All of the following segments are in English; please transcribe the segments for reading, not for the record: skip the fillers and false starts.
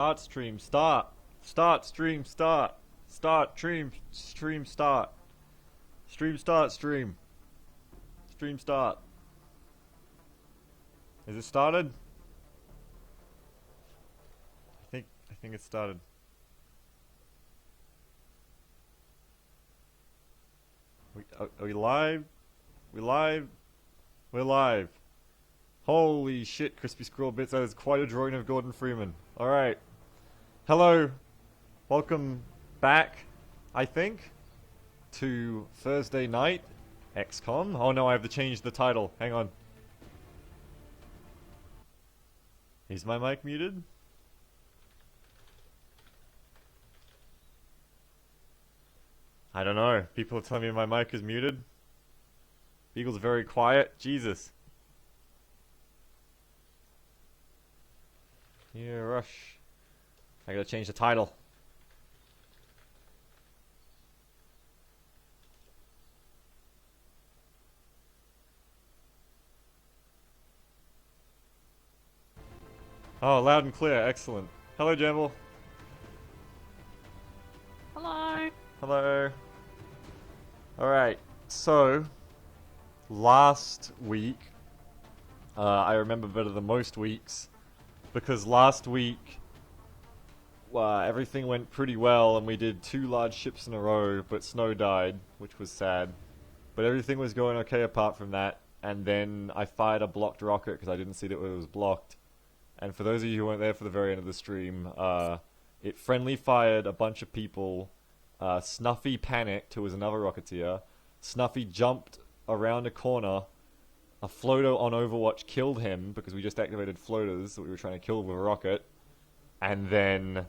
Start stream, start. Start stream, start. Start stream, start. Stream, start, stream. Stream, start. Is it started? I think it started. Are we live? We live? We're live. Holy shit, Crispy Squirrel Bits, that is quite a drawing of Gordon Freeman. Alright. Hello. Welcome back, I think, to Thursday night XCOM. Oh no, I have to change the title. Hang on. Is my mic muted? I don't know. People are telling me my mic is muted. Beagle's very quiet. Jesus. Yeah, rush. I gotta change the title. Oh, loud and clear. Excellent. Hello, Jamble. Hello. Hello. Alright, so last week, I remember better than most weeks, because last week everything went pretty well and we did 2 large ships in a row, but snow died, which was sad. But everything was going okay apart from that, and then I fired a blocked rocket because I didn't see that it was blocked. And for those of you who weren't there for the very end of the stream, it friendly fired a bunch of people. Snuffy panicked, who was another Rocketeer. Snuffy jumped around a corner. A floater on Overwatch killed him because we just activated floaters that we were trying to kill with a rocket. And then,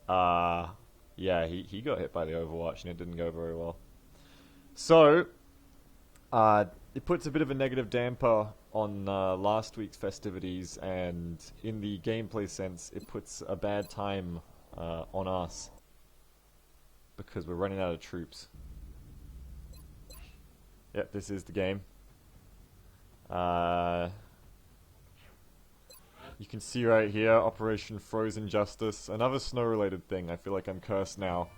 yeah, he got hit by the Overwatch and it didn't go very well. So, it puts a bit of a negative damper on last week's festivities, and in the gameplay sense, it puts a bad time on us. Because we're running out of troops. Yep, this is the game. You can see right here, Operation Frozen Justice. Another snow-related thing. I feel like I'm cursed now.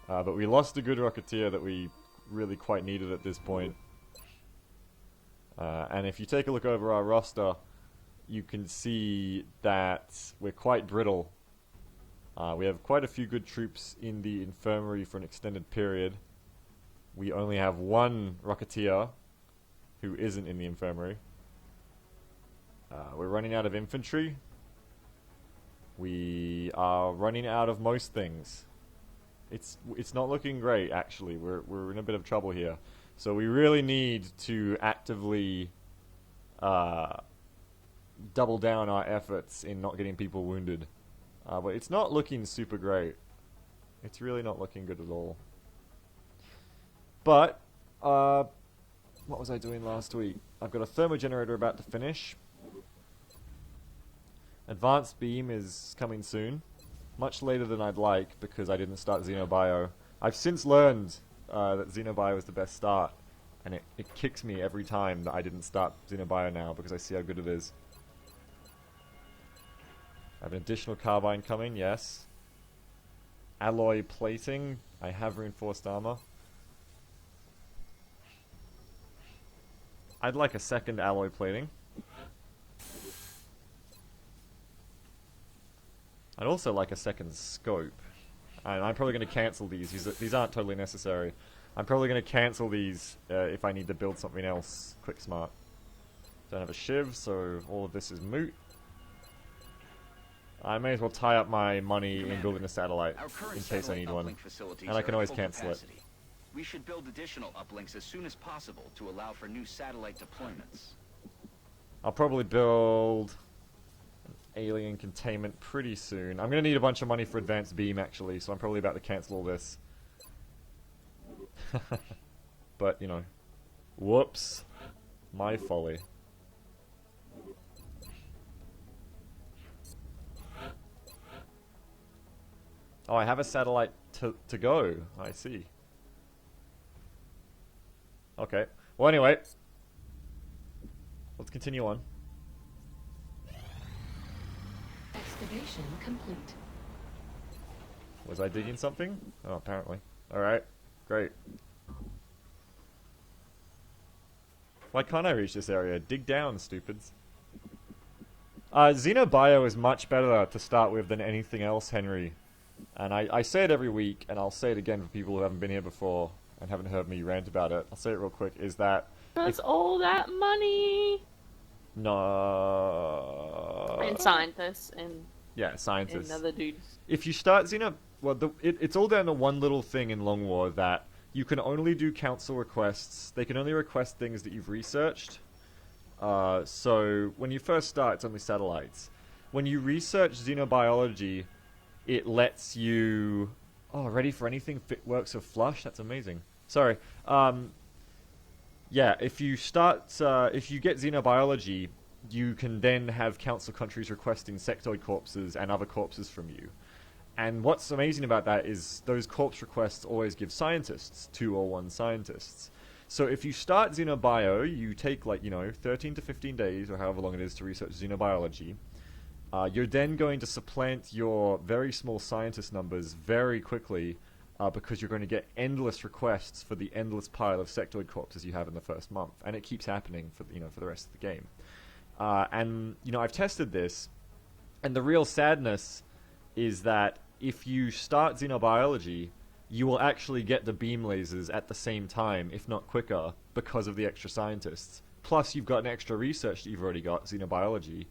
But we lost a good Rocketeer that we really quite needed at this point. And if you take a look over our roster, you can see that we're quite brittle. We have quite a few good troops in the infirmary for an extended period. We only have 1 Rocketeer who isn't in the infirmary. We're running out of infantry. We are running out of most things. It's not looking great, actually. We're in a bit of trouble here. So we really need to actively double down our efforts in not getting people wounded. But it's not looking super great. It's really not looking good at all. But, what was I doing last week? I've got a thermogenerator about to finish. Advanced Beam is coming soon. Much later than I'd like, because I didn't start Xenobio. I've since learned that Xenobio is the best start. And it kicks me every time that I didn't start Xenobio now, because I see how good it is. I have an additional carbine coming, yes. Alloy plating. I have reinforced armor. I'd like a second alloy plating. I'd also like a second scope. And I'm probably going to cancel these. These aren't totally necessary. I'm probably going to cancel these if I need to build something else quick smart. Don't have a shiv, so all of this is moot. I may as well tie up my money in building a satellite in case I need one. And I can always cancel it. We should build additional uplinks as soon as possible to allow for new satellite deployments. I'll probably build an alien containment pretty soon. I'm going to need a bunch of money for advanced beam, actually, so I'm probably about to cancel all this. But, you know, whoops. My folly. Oh, I have a satellite to go. I see. Okay. Well, anyway. Let's continue on. Excavation complete. Was I digging something? Oh, apparently. Alright. Great. Why can't I reach this area? Dig down, stupids. Xenobio is much better to start with than anything else, Henry. And I say it every week, and I'll say it again for people who haven't been here before and haven't heard me rant about it. I'll say it real quick, is that... That's all that money! No... And scientists and... Yeah, scientists. And other dudes. If you start Xeno... Well, it's all down to one little thing in Long War, that you can only do council requests. They can only request things that you've researched. So, when you first start, it's only satellites. When you research xenobiology, it lets you... Oh, ready for anything fit works of flush? That's amazing. Sorry. Yeah, if you start... if you get xenobiology, you can then have council countries requesting sectoid corpses and other corpses from you. And what's amazing about that is those corpse requests always give scientists, 2 or 1 scientists. So if you start Xenobio, you take 13 to 15 days, or however long it is to research xenobiology. You're then going to supplant your very small scientist numbers very quickly, because you're going to get endless requests for the endless pile of sectoid corpses you have in the first month. And it keeps happening for the rest of the game. And I've tested this, and the real sadness is that if you start xenobiology, you will actually get the beam lasers at the same time, if not quicker, because of the extra scientists. Plus, you've got an extra research that you've already got, xenobiology.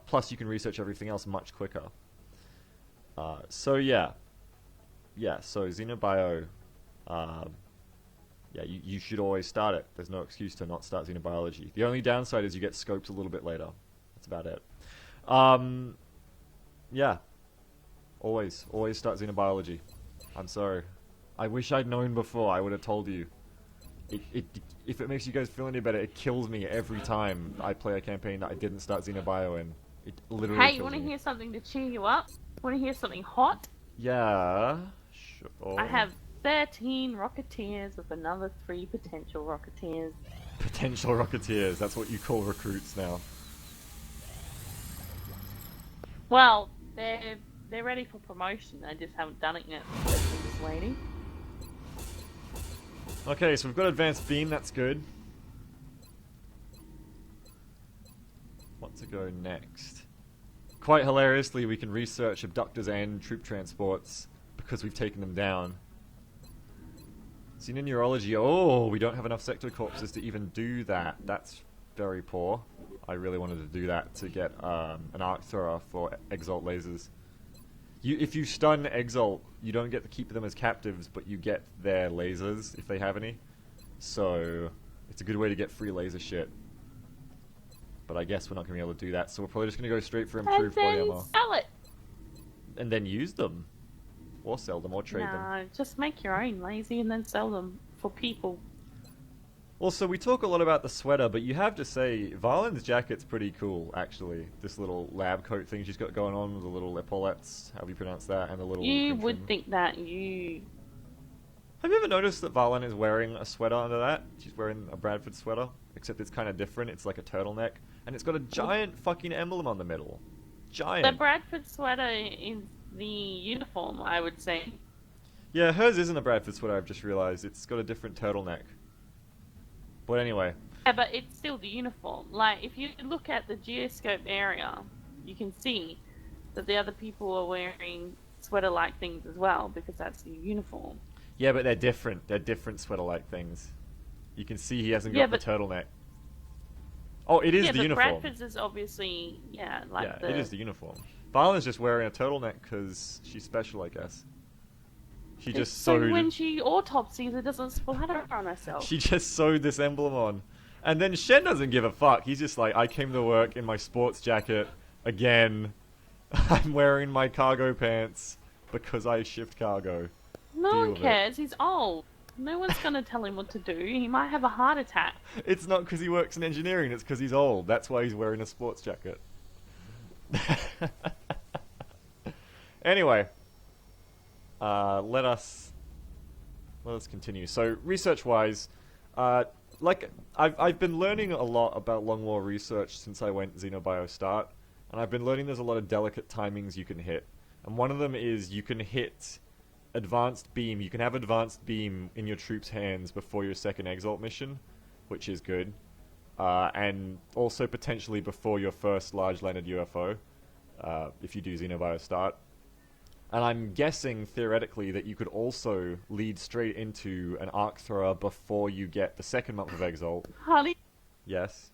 Plus, you can research everything else much quicker. So, yeah. Yeah, so Xenobio... yeah, you should always start it. There's no excuse to not start xenobiology. The only downside is you get scopes a little bit later. That's about it. Yeah. Always start xenobiology. I'm sorry. I wish I'd known before. I would have told you. If it makes you guys feel any better, it kills me every time I play a campaign that I didn't start Xenobio in. It literally Hey, kills you want to me. hear something to cheer you up? Want to hear something hot? Yeah. Sure. I have 13 Rocketeers with another 3 potential Rocketeers. Potential Rocketeers. That's what you call recruits now. Well, they're ready for promotion. I just haven't done it yet. So I'm just waiting. Okay, so we've got advanced beam. That's good. What to go next? Quite hilariously, we can research abductors and troop transports because we've taken them down. Xenoneurology. Oh, we don't have enough sector corpses to even do that. That's very poor. I really wanted to do that to get an arc thrower for Exalt lasers. If you stun Exalt, you don't get to keep them as captives, but you get their lasers, if they have any. So, it's a good way to get free laser shit. But I guess we're not going to be able to do that, so we're probably just going to go straight for improved body And then armor. sell it! And then use them. Or sell them, or trade them. No, just make your own lazy and then sell them for people. Also, we talk a lot about the sweater, but you have to say, Varlin's jacket's pretty cool, actually. This little lab coat thing she's got going on with the little epaulettes, how do you pronounce that, and the little... You trim. would think that you... Have you ever noticed that Varlin is wearing a sweater under that? She's wearing a Bradford sweater, except it's kind of different. It's like a turtleneck, and it's got a giant fucking emblem on the middle. Giant. The Bradford sweater is the uniform, I would say. Yeah, hers isn't a Bradford sweater, I've just realized. It's got a different turtleneck. But anyway. Yeah, but it's still the uniform. Like, if you look at the geoscope area, you can see that the other people are wearing sweater-like things as well, because that's the uniform. Yeah, but they're different. They're different sweater-like things. You can see he hasn't got Yeah, the but... turtleneck. Oh, it is yeah, the but uniform. Bradford's is obviously, yeah, like yeah, the... it is the uniform. Varlin's just wearing a turtleneck because she's special, I guess. She just so sewed... when she autopsies, it doesn't splatter on herself. She just sewed this emblem on. And then Shen doesn't give a fuck. He's just like, I came to work in my sports jacket again. I'm wearing my cargo pants because I shift cargo. No Deal one with it. cares. He's old. No one's going to tell him what to do. He might have a heart attack. It's not because he works in engineering, it's because he's old. That's why he's wearing a sports jacket. Anyway. Let us continue. So, research-wise, like, I've been learning a lot about Long War research since I went Xenobio Start, and I've been learning there's a lot of delicate timings you can hit. And one of them is you can hit advanced beam. You can have advanced beam in your troops' hands before your second exalt mission, which is good. And also potentially before your first large landed UFO, if you do Xenobio start. And I'm guessing, theoretically, that you could also lead straight into an arc thrower before you get the second month of Exalt. Honey, Yes?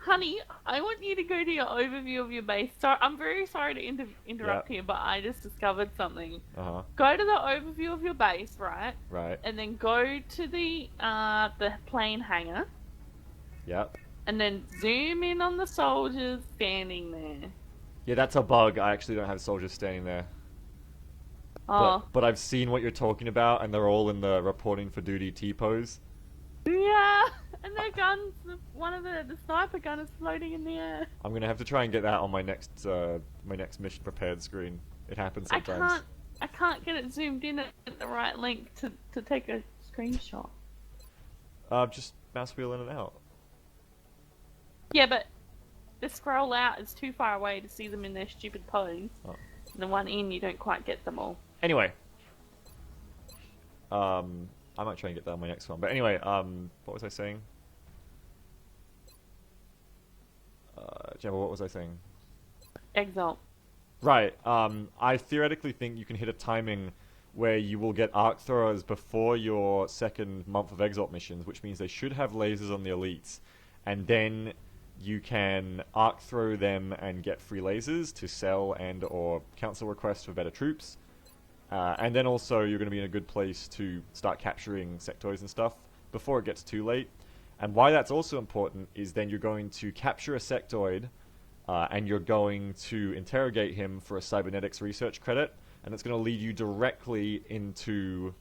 honey, I want you to go to your overview of your base. So I'm very sorry to interrupt here, but I just discovered something. Uh-huh. Go to the overview of your base, right? Right. And then go to the plane hangar, Yep. and then zoom in on the soldiers standing there. Yeah, that's a bug. I actually don't have soldiers standing there. Oh, But I've seen what you're talking about, and they're all in the reporting for duty T-pose. yeah, and their guns, one of the sniper gun is floating in the air. I'm gonna have to try and get that on my next mission prepared screen. It happens sometimes. I can't get it zoomed in at the right length to take a screenshot. Just mouse wheel in and out. Yeah, but the scroll out is too far away to see them in their stupid pose. Oh. And the one in, you don't quite get them all. Anyway. I might try and get that on my next one. But anyway, what was I saying? Gemma, what was I saying? Exalt. Right. I theoretically think you can hit a timing where you will get arc throwers before your second month of Exalt missions, which means they should have lasers on the elites. And then you can arc throw them and get free lasers to sell and or council requests for better troops. And then also you're going to be in a good place to start capturing sectoids and stuff before it gets too late. And why that's also important is then you're going to capture a sectoid and you're going to interrogate him for a cybernetics research credit, and it's going to lead you directly into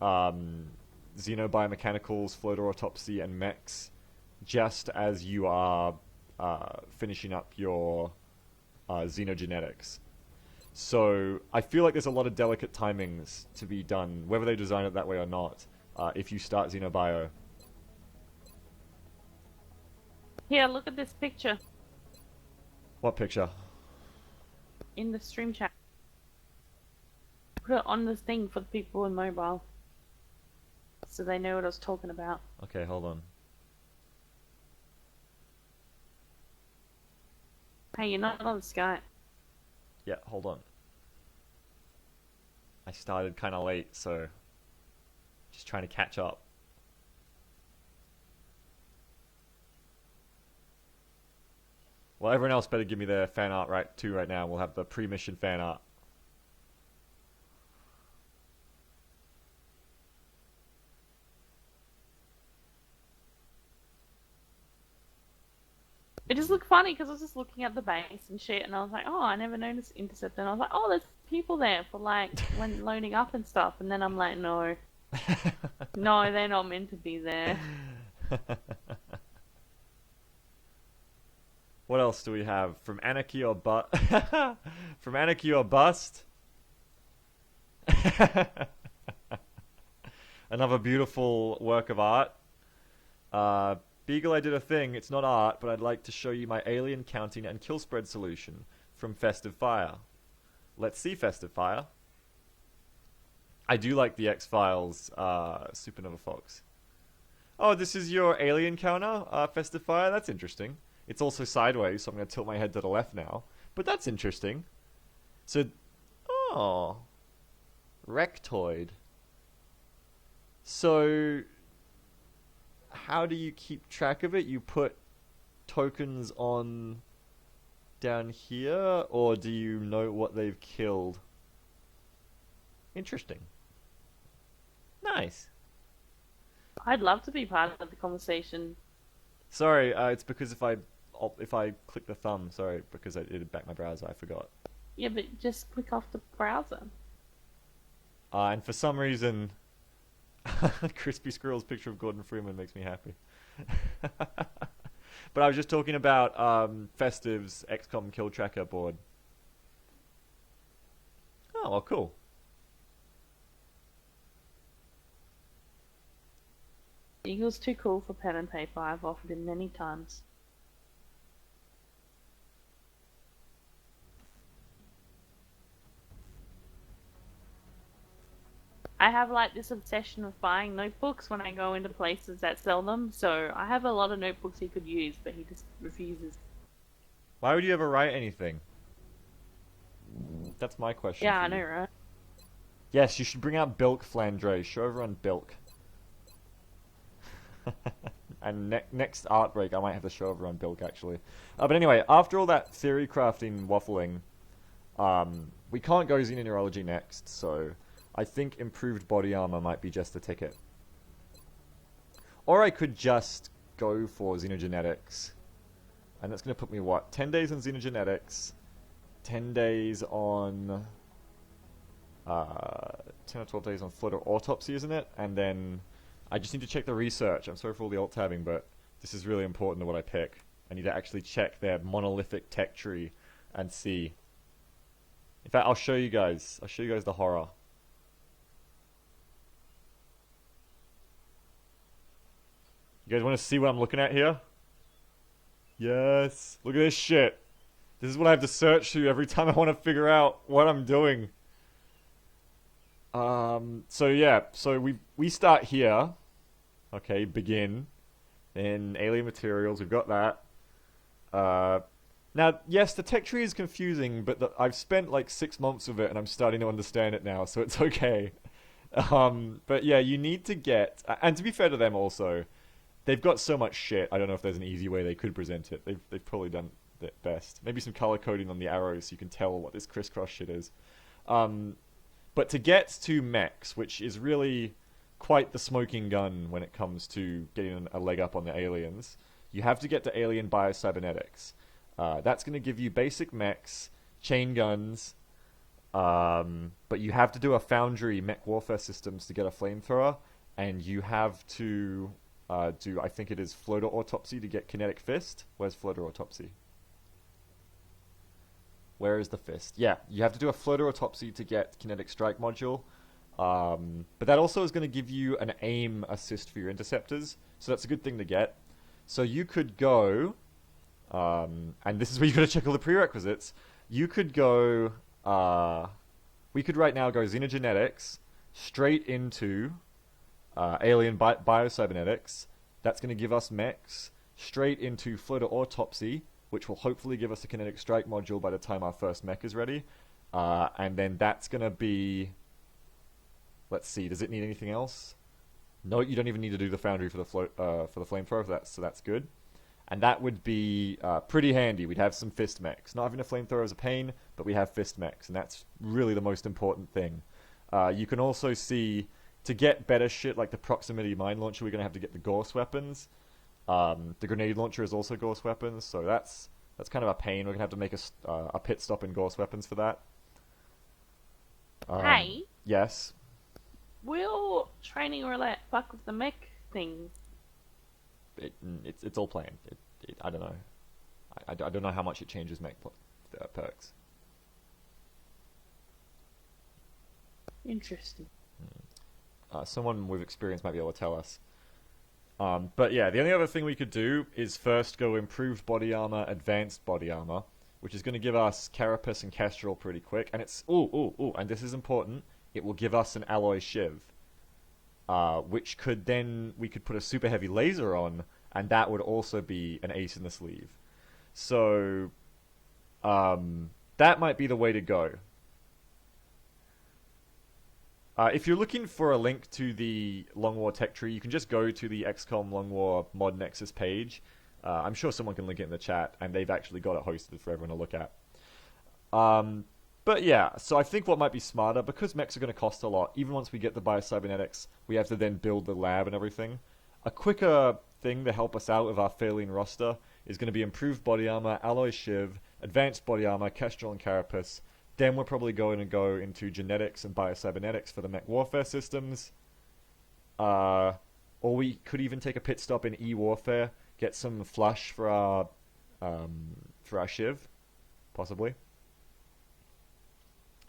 xenobiomechanicals, floater autopsy, and mechs, just as you are finishing up your xenogenetics. So I feel like there's a lot of delicate timings to be done, whether they design it that way or not, if you start Xenobio. Here, look at this picture What picture? in the stream chat. Put it on this thing for the people in mobile, so they know what I was talking about. Okay, hold on. Hey, you're not on Skype. Yeah, hold on. I started kind of late, so just trying to catch up. Well, everyone else better give me their fan art right now. We'll have the pre-mission fan art. It just looked funny because I was just looking at the base and shit, and I was like, oh, I never noticed intercept. And I was like, oh, there's people there for like when loading up and stuff. And then I'm like, no, no, they're not meant to be there. What else do we have? From Anarchy or From Anarchy or Bust? Another beautiful work of art. Beagle, I did a thing. It's not art, but I'd like to show you my alien counting and kill spread solution from Festive Fire. Let's see Festive Fire. I do like the X-Files Supernova Fox. Oh, this is your alien counter, Festive Fire? That's interesting. It's also sideways, so I'm going to tilt my head to the left now. But that's interesting. So, oh, Rectoid. So, how do you keep track of it? You put tokens on down here, or do you know what they've killed? Interesting. Nice. I'd love to be part of the conversation. Sorry, it's because if I click the thumb, sorry, because it'd back my browser, I forgot. Yeah, but just click off the browser. And for some reason, Crispy Squirrel's picture of Gordon Freeman makes me happy. But I was just talking about Festive's XCOM kill tracker board. Oh, well, cool. Eagle's too cool for pen and paper. I've offered him many times. I have like this obsession with buying notebooks when I go into places that sell them. So I have a lot of notebooks he could use, but he just refuses. Why would you ever write anything? That's my question Yeah, for I know, you. right? Yes, you should bring out Bilk Flandre. Show everyone Bilk. And next art break, I might have to show everyone Bilk, actually. But anyway, after all that theory crafting waffling, we can't go Xenoneurology next, so I think improved body armor might be just the ticket. Or I could just go for Xenogenetics. And that's going to put me, what, 10 days on Xenogenetics, 10 days on... 10 or 12 days on Flutter Autopsy, isn't it? And then I just need to check the research. I'm sorry for all the alt-tabbing, but this is really important to what I pick. I need to actually check their monolithic tech tree and see. In fact, I'll show you guys. I'll show you guys the horror. You guys want to see what I'm looking at here? Yes. Look at this shit. This is what I have to search through every time I want to figure out what I'm doing. So yeah, so we start here. Okay, begin. Then alien materials, we've got that. Now, yes, the tech tree is confusing, but I've spent like 6 months with it, and I'm starting to understand it now, so it's okay. But yeah, you need to get, and to be fair to them also, they've got so much shit. I don't know if there's an easy way they could present it. They've probably done it best. Maybe some color coding on the arrows so you can tell what this crisscross shit is. But to get to mechs, which is really quite the smoking gun when it comes to getting a leg up on the aliens, you have to get to alien biocybernetics. That's going to give you basic mechs, chain guns, but you have to do a foundry mech warfare systems to get a flamethrower, and you have to do, I think it is floater autopsy to get kinetic fist. Where's floater autopsy? Where is the fist? Yeah, you have to do a floater autopsy to get kinetic strike module. But that also is going to give you an aim assist for your interceptors, so that's a good thing to get. So you could go, and this is where you've got to check all the prerequisites. You could go, we could right now go Xenogenetics straight into alien biocybernetics. That's going to give us mechs straight into floater autopsy, which will hopefully give us a kinetic strike module by the time our first mech is ready. And then that's going to be... Let's see, does it need anything else? No, you don't even need to do the foundry for the flamethrower, so that's good. And that would be pretty handy. We'd have some fist mechs. Not having a flamethrower is a pain, but we have fist mechs, and that's really the most important thing. You can also see, to get better shit like the proximity mine launcher, we're going to have to get the Gorse weapons. The grenade launcher is also Gorse weapons, so that's kind of a pain. We're going to have to make a pit stop in Gorse weapons for that. Hey? Yes? Will training roulette fuck with the mech thing? It's all planned. I don't know. I don't know how much it changes mech perks. Interesting. Someone with experience might be able to tell us. But yeah, the only other thing we could do is first go improved body armor, advanced body armor, which is going to give us Carapace and Kestrel pretty quick. And it's... and this is important. It will give us an alloy shiv. Which could then... We could put a super heavy laser on, and that would also be an ace in the sleeve. So... that might be the way to go. If you're looking for a link to the Long War tech tree, you can just go to the XCOM Long War Mod Nexus page. I'm sure someone can link it in the chat, and they've actually got it hosted for everyone to look at. But yeah, so I think what might be smarter, because mechs are going to cost a lot, even once we get the biocybernetics, we have to then build the lab and everything. A quicker thing to help us out with our failing roster is going to be improved body armor, alloy shiv, advanced body armor, Kestrel and Carapace. Then we're probably going to go into genetics and biocybernetics for the mech warfare systems. Or we could even take a pit stop in E-warfare, get some flush for our shiv, possibly.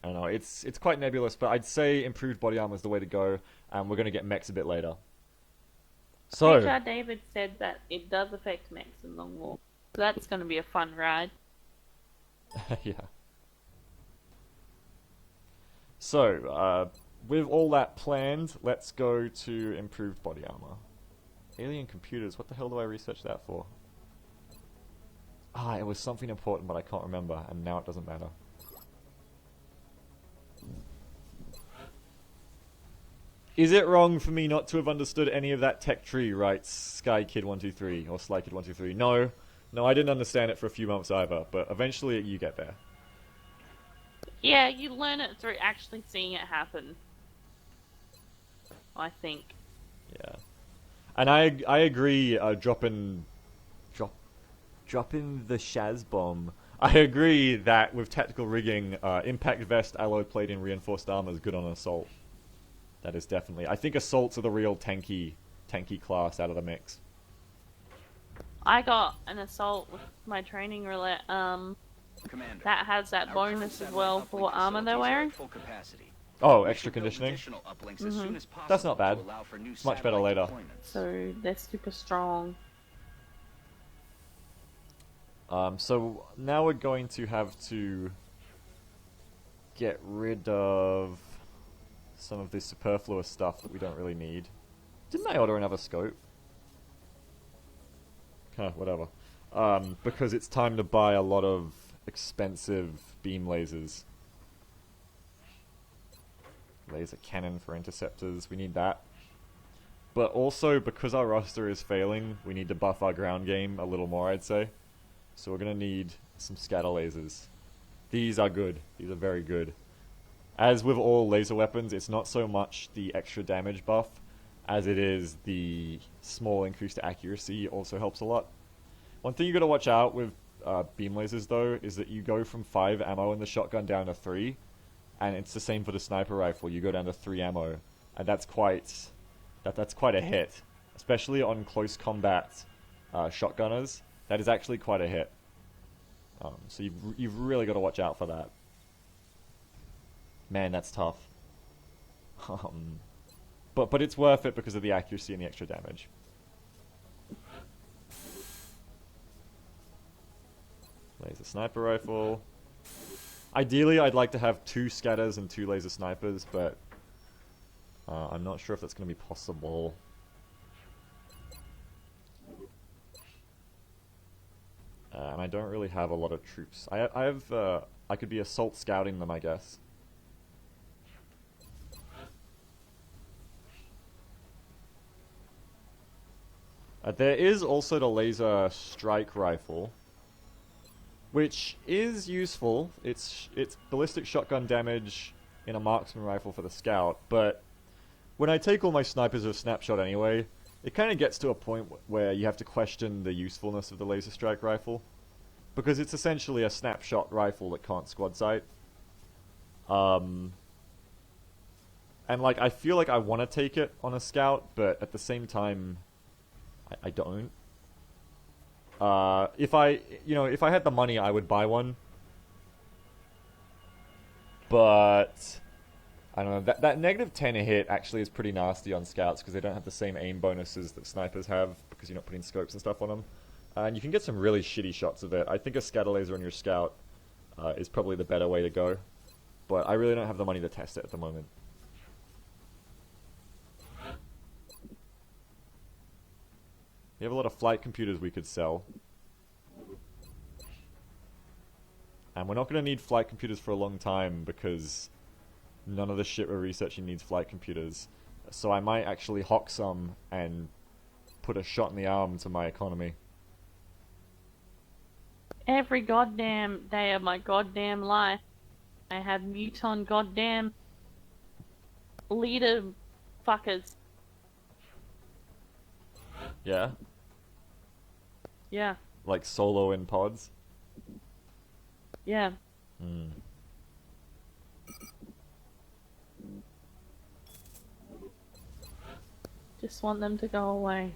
I don't know, it's quite nebulous, but I'd say improved body armor is the way to go, and we're going to get mechs a bit later. So, HR David said that it does affect mechs in Long War. So that's going to be a fun ride. yeah. So, with all that planned, let's go to improved body armor. Alien computers, what the hell do I research that for? Ah, it was something important, but I can't remember, and now it doesn't matter. Is it wrong for me not to have understood any of that tech tree, writes SkyKid123, or SlyKid123? No. No, I didn't understand it for a few months either, but eventually you get there. Yeah, you learn it through actually seeing it happen. I think. Yeah. And I agree, dropping the Shaz bomb. I agree that with tactical rigging, impact vest, alloy plate, and reinforced armor is good on assault. That is definitely. I think assaults are the real tanky class out of the mix. I got an assault with my training relay. Commander, That has that our bonus current as well satellite for what uplink armor they're facilities are at wearing. full capacity. Oh, We extra should build conditioning. additional uplinks as soon as possible That's not bad. to allow for new It's much better satellite later. deployments. So they're super strong. So now we're going to have to get rid of some of this superfluous stuff that we don't really need. Didn't I order another scope? Huh, whatever. Because it's time to buy a lot of expensive beam lasers. Laser cannon for interceptors, we need that. But also, because our roster is failing, we need to buff our ground game a little more, I'd say. So we're gonna need some scatter lasers. These are good. These are very good. As with all laser weapons, it's not so much the extra damage buff as it is the small increase to accuracy also helps a lot. One thing you gotta watch out with beam lasers though is that you go from 5 ammo in the shotgun down to 3, and it's the same for the sniper rifle. You go down to 3 ammo, and that's quite a hit, especially on close combat shotgunners. That is actually quite a hit. So you've really got to watch out for that. Man, that's tough. But it's worth it because of the accuracy and the extra damage. Laser sniper rifle. Ideally, I'd like to have 2 scatters and 2 laser snipers, but I'm not sure if that's going to be possible. And I don't really have a lot of troops. I could be assault scouting them, I guess. There is also the laser strike rifle, which is useful. It's ballistic shotgun damage in a marksman rifle for the scout, but when I take all my snipers with snapshot anyway, it kind of gets to a point where you have to question the usefulness of the laser strike rifle, because it's essentially a snapshot rifle that can't squad sight. And like I feel like I want to take it on a scout, but at the same time, I don't. If I had the money, I would buy one. But I don't know, that negative 10 a hit actually is pretty nasty on scouts because they don't have the same aim bonuses that snipers have because you're not putting scopes and stuff on them. And you can get some really shitty shots of it. I think a scatter laser on your scout is probably the better way to go. But I really don't have the money to test it at the moment. We have a lot of flight computers we could sell. And we're not going to need flight computers for a long time because none of the shit we're researching needs flight computers. So I might actually hawk some and put a shot in the arm to my economy. Every goddamn day of my goddamn life, I have muton goddamn leader fuckers. Yeah? Yeah, Like solo in pods? yeah. Hmm. Just want them to go away.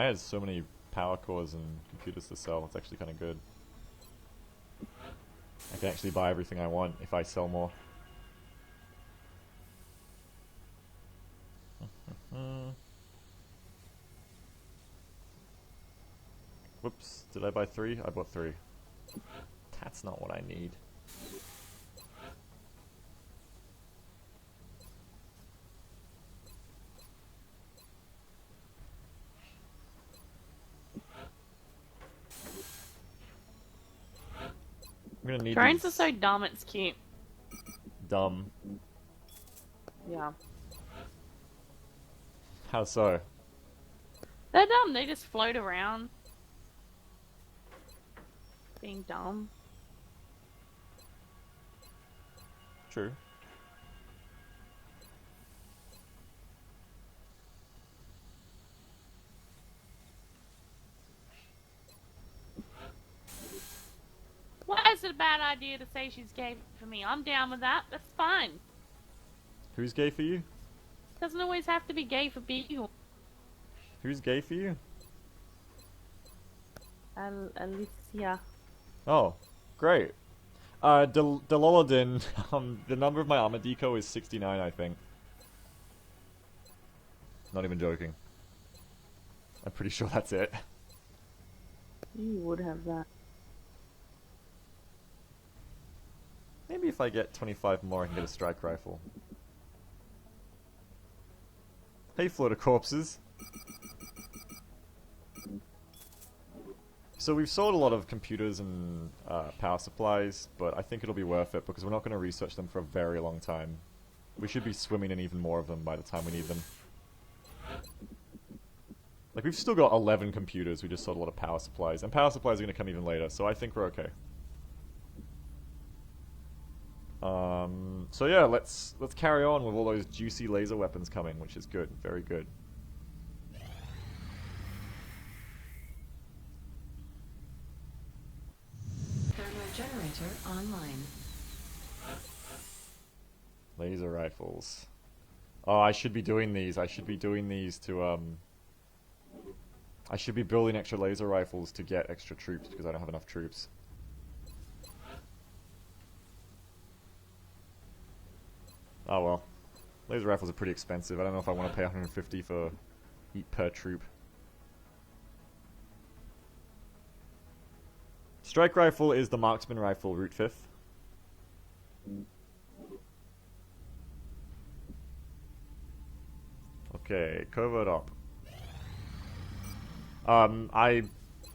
Maya has so many power cores and computers to sell. It's actually kind of good. I can actually buy everything I want if I sell more. Whoops, did I buy 3? I bought 3. That's not what I need. I'm gonna need Drones these. are so dumb, it's cute. Dumb. Yeah. How so? They're dumb, they just float around. Being dumb. True. Why is it a bad idea to say she's gay for me? I'm down with that. That's fine. Who's gay for you? Doesn't always have to be gay for Beagle. Who's gay for you? Alicia. Oh, great. Delolodin, the number of my armor deco is 69, I think. Not even joking. I'm pretty sure that's it. You would have that. Maybe if I get 25 more, I can get a strike rifle. Hey, floater corpses. So we've sold a lot of computers and power supplies, but I think it'll be worth it because we're not going to research them for a very long time. We should be swimming in even more of them by the time we need them. Like, we've still got 11 computers, we just sold a lot of power supplies, and power supplies are going to come even later, so I think we're okay. So yeah, let's carry on with all those juicy laser weapons coming, which is good, very good. Thermal generator online. Laser rifles. Oh, I should be doing these. I should be doing these to, I should be building extra laser rifles to get extra troops because I don't have enough troops. Oh well. Laser rifles are pretty expensive. I don't know if I want to pay 150 for each per troop. Strike rifle is the marksman rifle, root 5th. Okay, covert op. I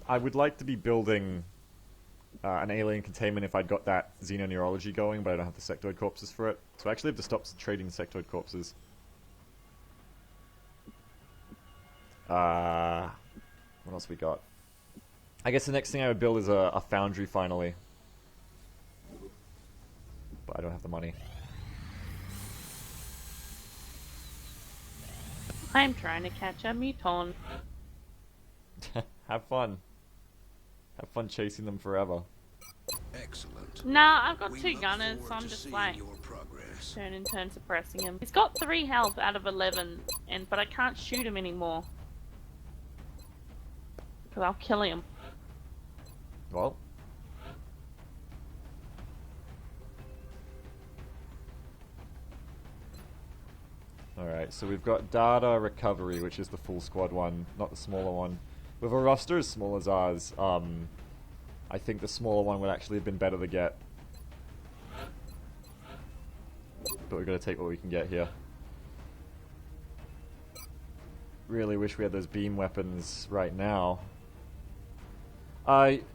would like to be building an alien containment if I'd got that xenoneurology going, but I don't have the sectoid corpses for it. So I actually have to stop trading sectoid corpses. What else we got? I guess the next thing I would build is a foundry finally. But I don't have the money. I'm trying to catch a muton. Have fun. Have fun chasing them forever. Excellent. Nah, I've got We 2 look gunners, so forward I'm to just seeing like your progress. turn and turn suppressing him. He's got 3 health out of 11, but I can't shoot him anymore. Because I'll kill him. Well. Alright, so we've got data recovery, which is the full squad one, not the smaller one. With a roster as small as ours, I think the smaller one would actually have been better to get. But we've got to take what we can get here. Really wish we had those beam weapons right now.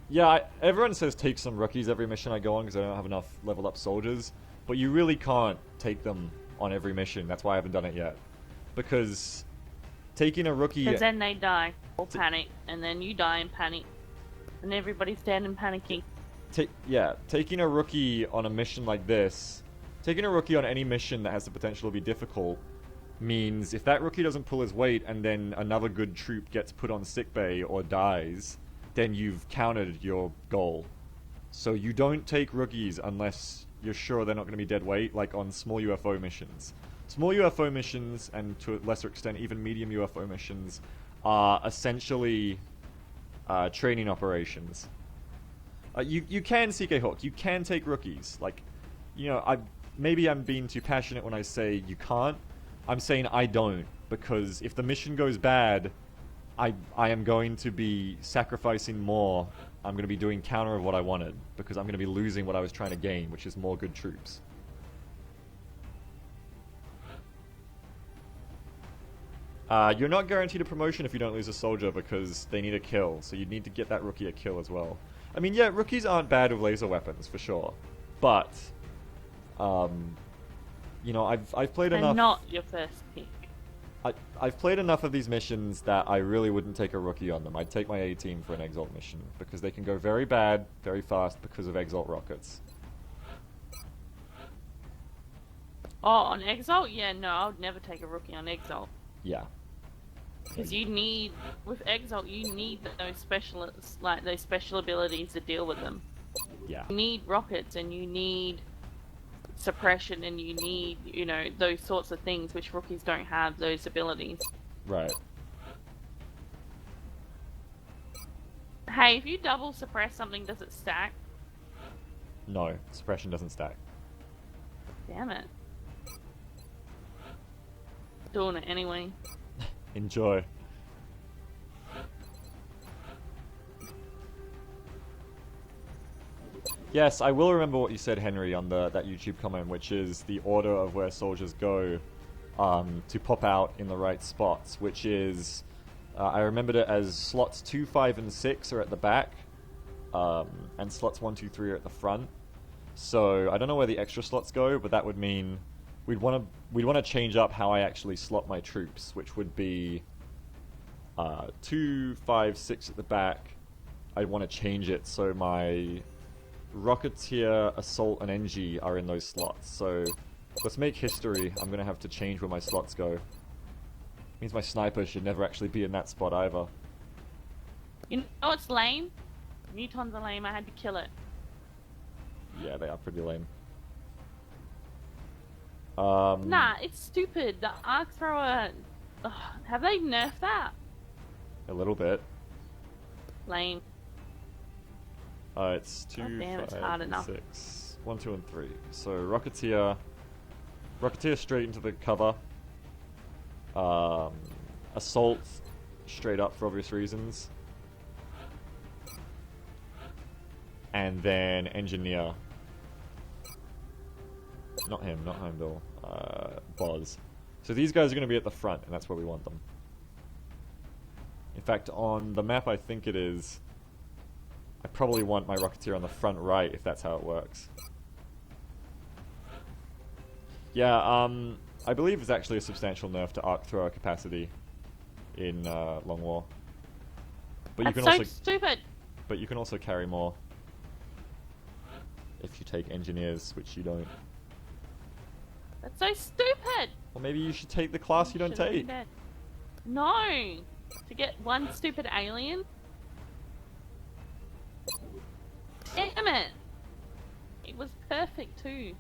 Yeah, everyone says take some rookies every mission I go on because I don't have enough leveled up soldiers. But you really can't take them on every mission. That's why I haven't done it yet. Because taking a rookie... Because then they die. Or panic. And then you die in panic. And everybody's dead and panicking. Yeah, taking a rookie on a mission like this... Taking a rookie on any mission that has the potential to be difficult means if that rookie doesn't pull his weight and then another good troop gets put on sickbay or dies, then you've countered your goal. So you don't take rookies unless you're sure they're not going to be dead weight, like on small UFO missions. Small UFO missions, and to a lesser extent even medium UFO missions, are essentially training operations. You can CK Hawk, you can take rookies. Like, you know, maybe I'm being too passionate when I say you can't. I'm saying I don't, because if the mission goes bad, I am going to be sacrificing more. I'm going to be doing counter of what I wanted, because I'm going to be losing what I was trying to gain, which is more good troops. You're not guaranteed a promotion if you don't lose a soldier, because they need a kill, so you need to get that rookie a kill as well. I mean, yeah, rookies aren't bad with laser weapons, for sure. But, you know, I've played enough... And not your first pick. I've played enough of these missions that I really wouldn't take a rookie on them. I'd take my A-team for an Exalt mission, because they can go very bad, very fast, because of Exalt rockets. Oh, on Exalt? Yeah, no, I would never take a rookie on Exalt. Yeah. Because you need, with Exalt, you need those specialists, like those special abilities to deal with them. Yeah. You need rockets, and you need suppression, and you need, you know, those sorts of things, which rookies don't have those abilities. Right. Hey, if you double suppress something, does it stack? No, suppression doesn't stack. Damn it. Doing it anyway. Enjoy. Yes, I will remember what you said, Henry, on that YouTube comment, which is the order of where soldiers go to pop out in the right spots, which is... I remembered it as slots 2, 5, and 6 are at the back, and slots 1, 2, 3 are at the front. So, I don't know where the extra slots go, but that would mean we'd want to change up how I actually slot my troops, which would be 2, 5, 6 at the back. I'd want to change it so my Rocketeer, Assault, and NG are in those slots. So let's make history. I'm going to have to change where my slots go. Means my sniper should never actually be in that spot either. You know what's lame? Mutons are lame, I had to kill it. Yeah, they are pretty lame. Nah, it's stupid. The arc thrower... Ugh, have they nerfed that? A little bit. Lame. It's 2, God damn, it's 5, hard enough. 6. 1, 2, and 3. So Rocketeer straight into the cover. Assault straight up for obvious reasons. And then Engineer. Not him, not Heimdall. Boz. So these guys are going to be at the front, and that's where we want them. In fact, on the map I think it is, I probably want my Rocketeer on the front right, if that's how it works. Yeah, I believe it's actually a substantial nerf to arc thrower capacity in Long War. But That's you can so also stupid! But you can also carry more if you take engineers, which you don't. That's so stupid! Or maybe you should take the class you don't Should've been take. dead. No! To get one stupid alien? Damn it! It was perfect too.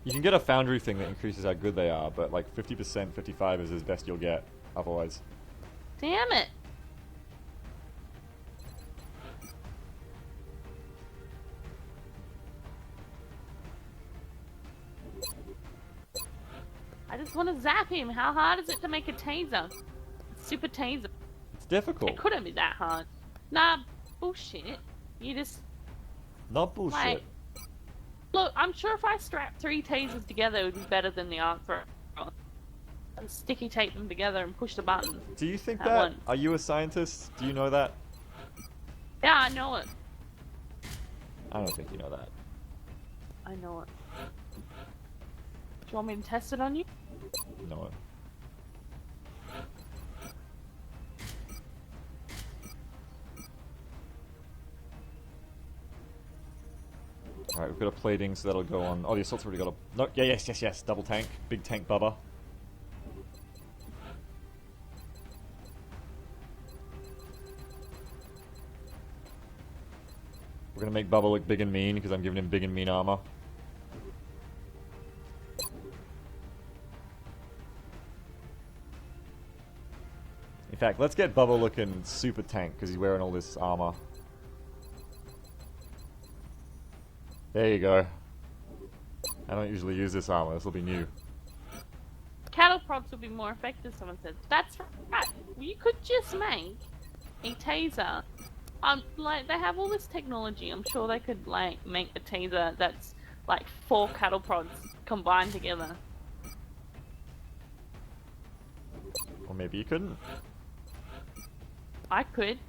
You can get a foundry thing that increases how good they are, but like 50%, 55 is as best you'll get otherwise. Damn it! I just want to zap him. How hard is it to make a taser? Super taser. It's difficult. It couldn't be that hard. Nah, bullshit. You just Not bullshit. like... Look, I'm sure if I strap 3 tasers together, it would be better than the arc thrower. And sticky tape them together and push the button. Do you think at that? once. Are you a scientist? Do you know that? Yeah, I know it. I don't think you know that. I know it. Do you want me to test it on you? No. Alright, we've got a plating, so that'll go on. Oh, the assault's already got a... No, yeah, yes. Double tank. Big tank Bubba. We're gonna make Bubba look big and mean, because I'm giving him big and mean armor. In fact, let's get Bubba looking super tank because he's wearing all this armor. There you go. I don't usually use this armor. This will be new. Cattle prods would be more effective, someone says. That's right. You could just make a taser. Like, they have all this technology. I'm sure they could, like, make a taser that's, like, 4 cattle prods combined together. Or maybe you couldn't. I could.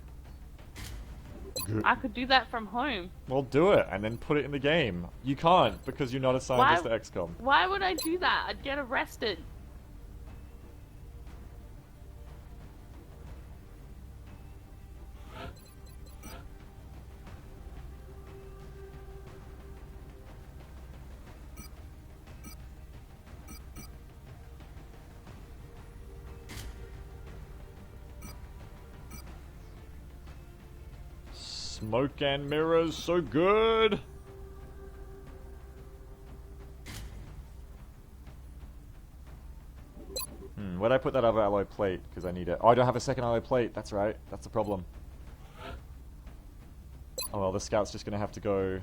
Good. I could do that from home. Well, do it and then put it in the game. You can't because you're not a scientist at XCOM. Why would I do that? I'd get arrested. Smoke and mirrors, so good! Where'd I put that other alloy plate? Because I need it. Oh, I don't have a second alloy plate. That's right. That's the problem. Oh well, the scout's just gonna have to go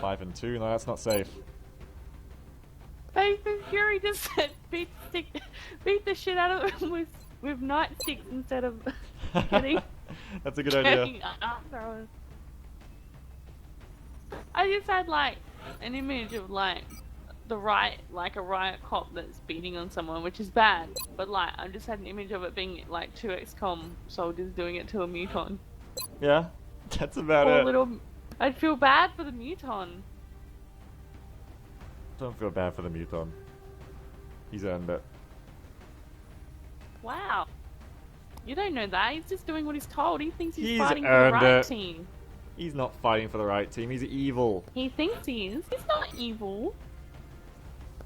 5 and 2. No, that's not safe. Faith and Fury just said beat the shit out of them with nightsticks instead of getting... That's a good idea. I just had like an image of like a riot cop that's beating on someone, which is bad. But like I just had an image of it being like 2 XCOM soldiers doing it to a muton. Yeah, that's about Poor it. little. I'd feel bad for the muton. Don't feel bad for the muton. He's earned it. Wow. You don't know that. He's just doing what he's told. He thinks he's He's fighting for the earned right it. team. He's not fighting for the right team. He's evil. He thinks he is. He's not evil.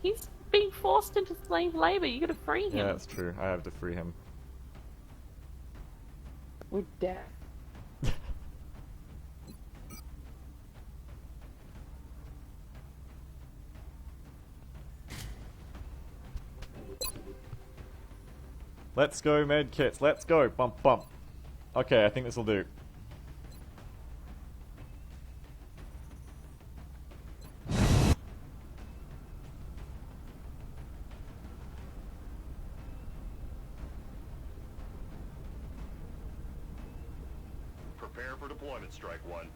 He's being forced into slave labor. You gotta free him. Yeah, that's true. I have to free him. With death. Let's go, med kits. Let's go. Bump, bump. Okay, I think this will do. Prepare for deployment, Strike One.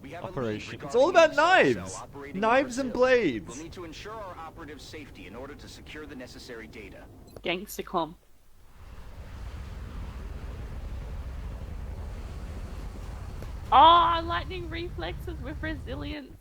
We have a lead Operation. regarding It's all about the assault cell knives! operating in Knives and Brazil. blades! We'll need to ensure our operatives' safety in order to secure the necessary data. Gangstercom. Oh, lightning reflexes with resilience.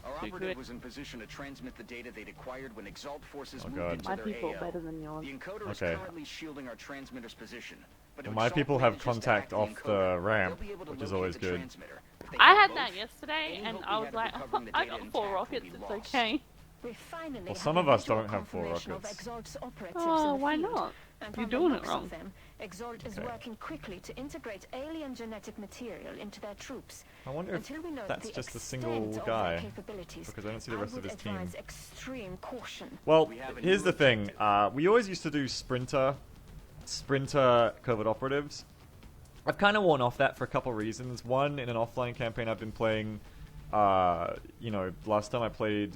Our Too operative good. was in position to transmit the data they'd acquired when Exalt forces Oh, moved God. into My their people AO. better than yours. The encoder is Okay. currently shielding our transmitter's position. But Well, if my Exalt people have manages to contact hack off the encoder, ramp, they'll be able to which is locate always the good. transmitter. If they I have had both, that yesterday, any and hope I we was had of like, recovering the I data got 4 intact will rockets, be it's lost. okay. We finally Well, have some of us visual don't have 4 confirmation rockets. Of Exalt's operatives Oh, in the why field. not? And You're from the doing it looks wrong. of them, Exalt is Okay. working quickly to integrate alien genetic material into their troops. I wonder if Until we know that's the just a extent single of their guy. capabilities, Because I don't see the rest of would his team. advise extreme caution. Well, We have a here's new the thing. objective. We always used to do Sprinter covert operatives. I've kind of worn off that for a couple reasons. One, in an offline campaign I've been playing, you know, last time I played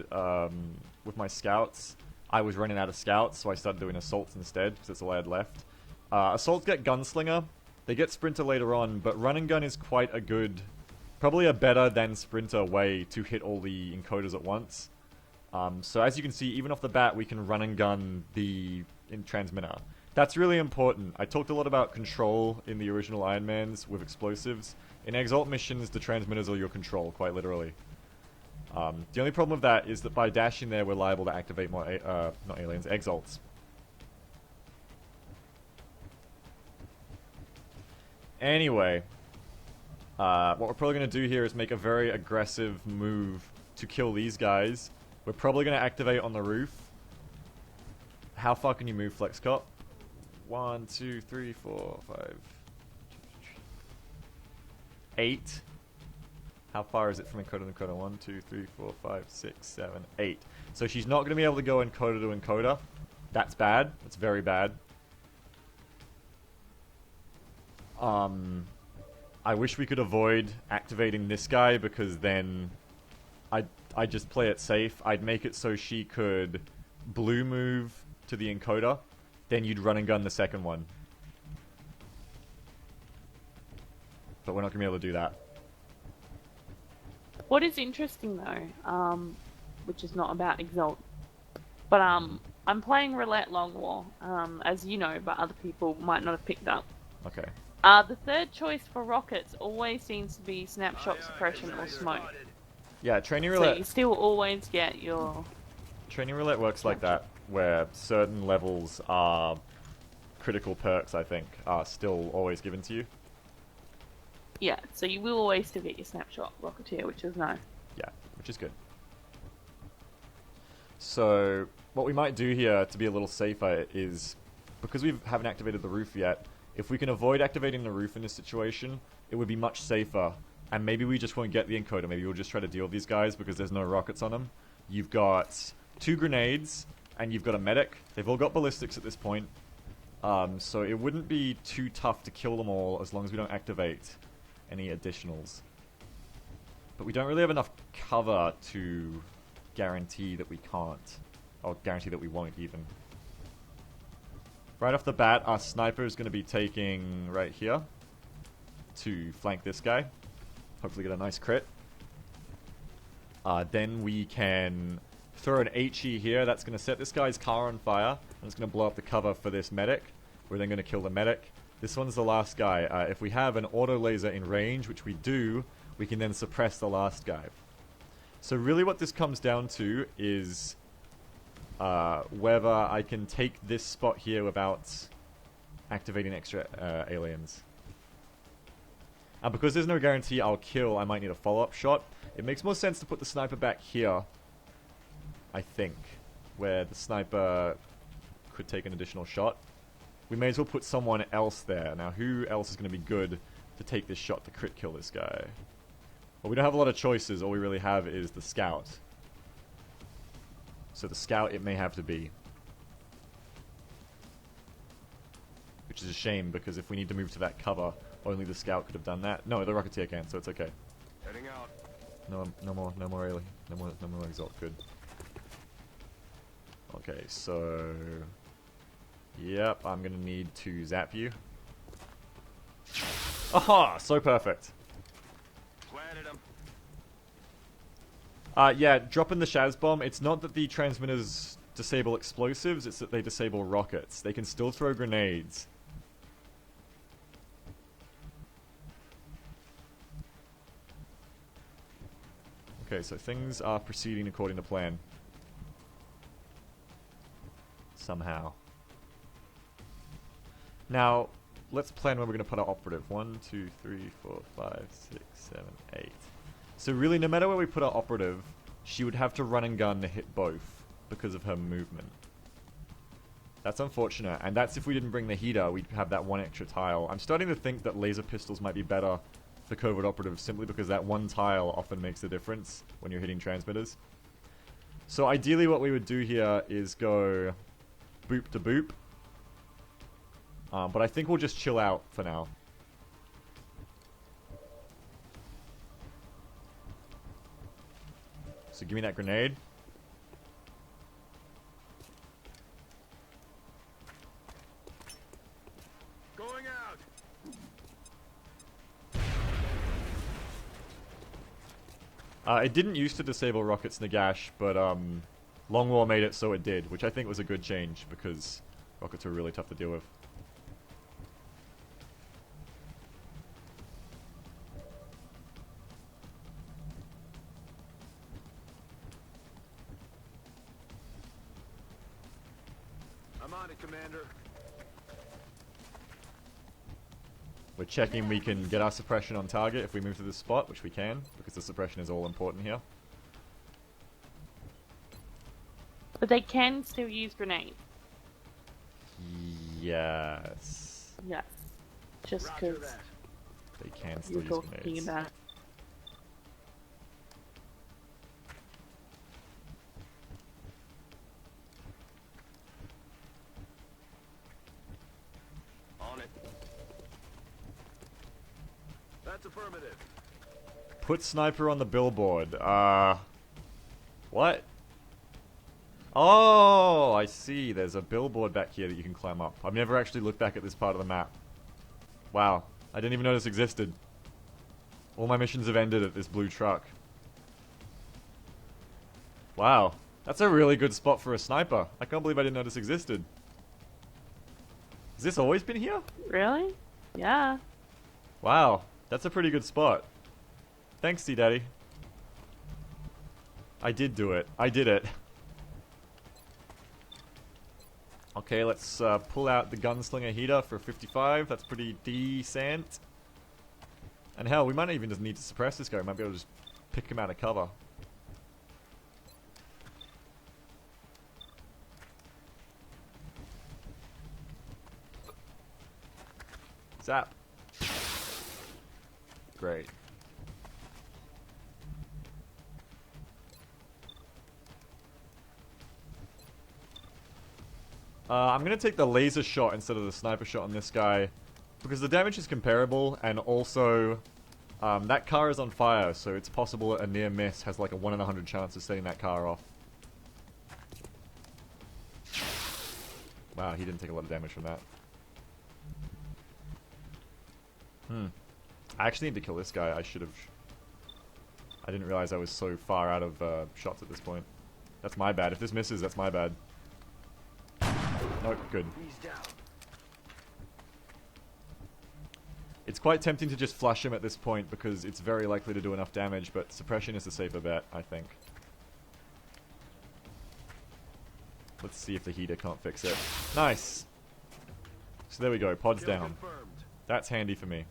with my scouts, I was running out of scouts, so I started doing assaults instead, because that's all I had left. Assaults get Gunslinger, they get Sprinter later on, but Run and Gun is quite a good, probably a better than Sprinter way to hit all the encoders at once. So as you can see, even off the bat, we can Run and Gun the transmitter. That's really important. I talked a lot about control in the original Iron Mans with explosives. In Exalt missions, the transmitters are your control, quite literally. The only problem with that is that by dashing there, we're liable to activate more, not aliens, Exalts. Anyway, what we're probably going to do here is make a very aggressive move to kill these guys. We're probably going to activate on the roof. How far can you move, Flex Cop? 1, 2, 3, 4, 5, 8. How far is it from encoder to encoder? 1, 2, 3, 4, 5, 6, 7, 8. So she's not going to be able to go encoder to encoder. That's bad. That's very bad. I wish we could avoid activating this guy, because then I'd just play it safe. I'd make it so she could blue move to the encoder, then you'd run and gun the second one. But we're not going to be able to do that. What is interesting though, which is not about Exalt, but I'm playing Roulette Long War, as you know, but other people might not have picked up. Okay. The third choice for rockets always seems to be snapshot suppression or smoke. Yeah, training So roulette. you still always get your... Training roulette works like that, where certain levels are critical perks, I think, are still always given to you. Yeah, so you will always still get your snapshot rocketeer, which is nice. Yeah, which is good. So, what we might do here to be a little safer is, because we haven't activated the roof yet, if we can avoid activating the roof in this situation, it would be much safer. And maybe we just won't get the encoder. Maybe we'll just try to deal with these guys because there's no rockets on them. You've got 2 grenades, and you've got a medic. They've all got ballistics at this point. So it wouldn't be too tough to kill them all as long as we don't activate any additionals. But we don't really have enough cover to guarantee that we can't. Or guarantee that we won't even. Right off the bat, our sniper is going to be taking right here to flank this guy. Hopefully get a nice crit. Then we can throw an HE here. That's going to set this guy's car on fire. And it's going to blow up the cover for this medic. We're then going to kill the medic. This one's the last guy. If we have an auto laser in range, which we do, we can then suppress the last guy. So really what this comes down to is whether I can take this spot here without activating extra aliens. And because there's no guarantee I'll kill, I might need a follow-up shot. It makes more sense to put the sniper back here, I think, where the sniper could take an additional shot. We may as well put someone else there. Now, who else is going to be good to take this shot to crit kill this guy? Well, we don't have a lot of choices. All we really have is the scout. So the scout it may have to be. Which is a shame, because if we need to move to that cover, only the scout could have done that. No, the rocketeer can, so it's okay. Heading out. No more alien. No more exalt. Good. Okay, so... Yep, I'm gonna need to zap you. Aha! So perfect. Planted him. Yeah, dropping the Shaz bomb, it's not that the transmitters disable explosives, it's that they disable rockets. They can still throw grenades. Okay, so things are proceeding according to plan. Somehow. Now, let's plan where we're going to put our operative. 1, 2, 3, 4, 5, 6, 7, 8. So really, no matter where we put our operative, she would have to run and gun to hit both because of her movement. That's unfortunate, and that's if we didn't bring the heater, we'd have that one extra tile. I'm starting to think that laser pistols might be better for covert operatives simply because that one tile often makes a difference when you're hitting transmitters. So ideally what we would do here is go boop to boop. But I think we'll just chill out for now. So give me that grenade. Going out. It didn't used to disable rockets Nagash, but Long War made it so it did, which I think was a good change because rockets were really tough to deal with. I'm on it, Commander. We're checking we can get our suppression on target if we move to this spot, which we can, because the suppression is all important here. But they can still use grenades. Yes. Yes. Just Roger because that. They can still you're use talking grenades. about it. On it. That's affirmative. Put sniper on the billboard. What? Oh, I see. There's a billboard back here that you can climb up. I've never actually looked back at this part of the map. Wow. I didn't even know this existed. All my missions have ended at this blue truck. Wow. That's a really good spot for a sniper. I can't believe I didn't know this existed. Has this always been here? Really? Yeah. Wow. That's a pretty good spot. Thanks, D-Daddy. I did do it. I did it. Okay, let's pull out the gunslinger heater for 55. That's pretty decent. And hell, we might not even just need to suppress this guy. We might be able to just pick him out of cover. Zap. Great. I'm going to take the laser shot instead of the sniper shot on this guy, because the damage is comparable, and also that car is on fire, so it's possible a near miss has like a 1 in 100 chance of setting that car off. Wow, he didn't take a lot of damage from that. I actually need to kill this guy. I should have... I didn't realize I was so far out of shots at this point. That's my bad. If this misses, that's my bad. Nope, good. He's down. It's quite tempting to just flush him at this point because it's very likely to do enough damage, but suppression is the safer bet, I think. Let's see if the heater can't fix it. Nice! So there we go, pod's Kill down. confirmed. That's handy for me.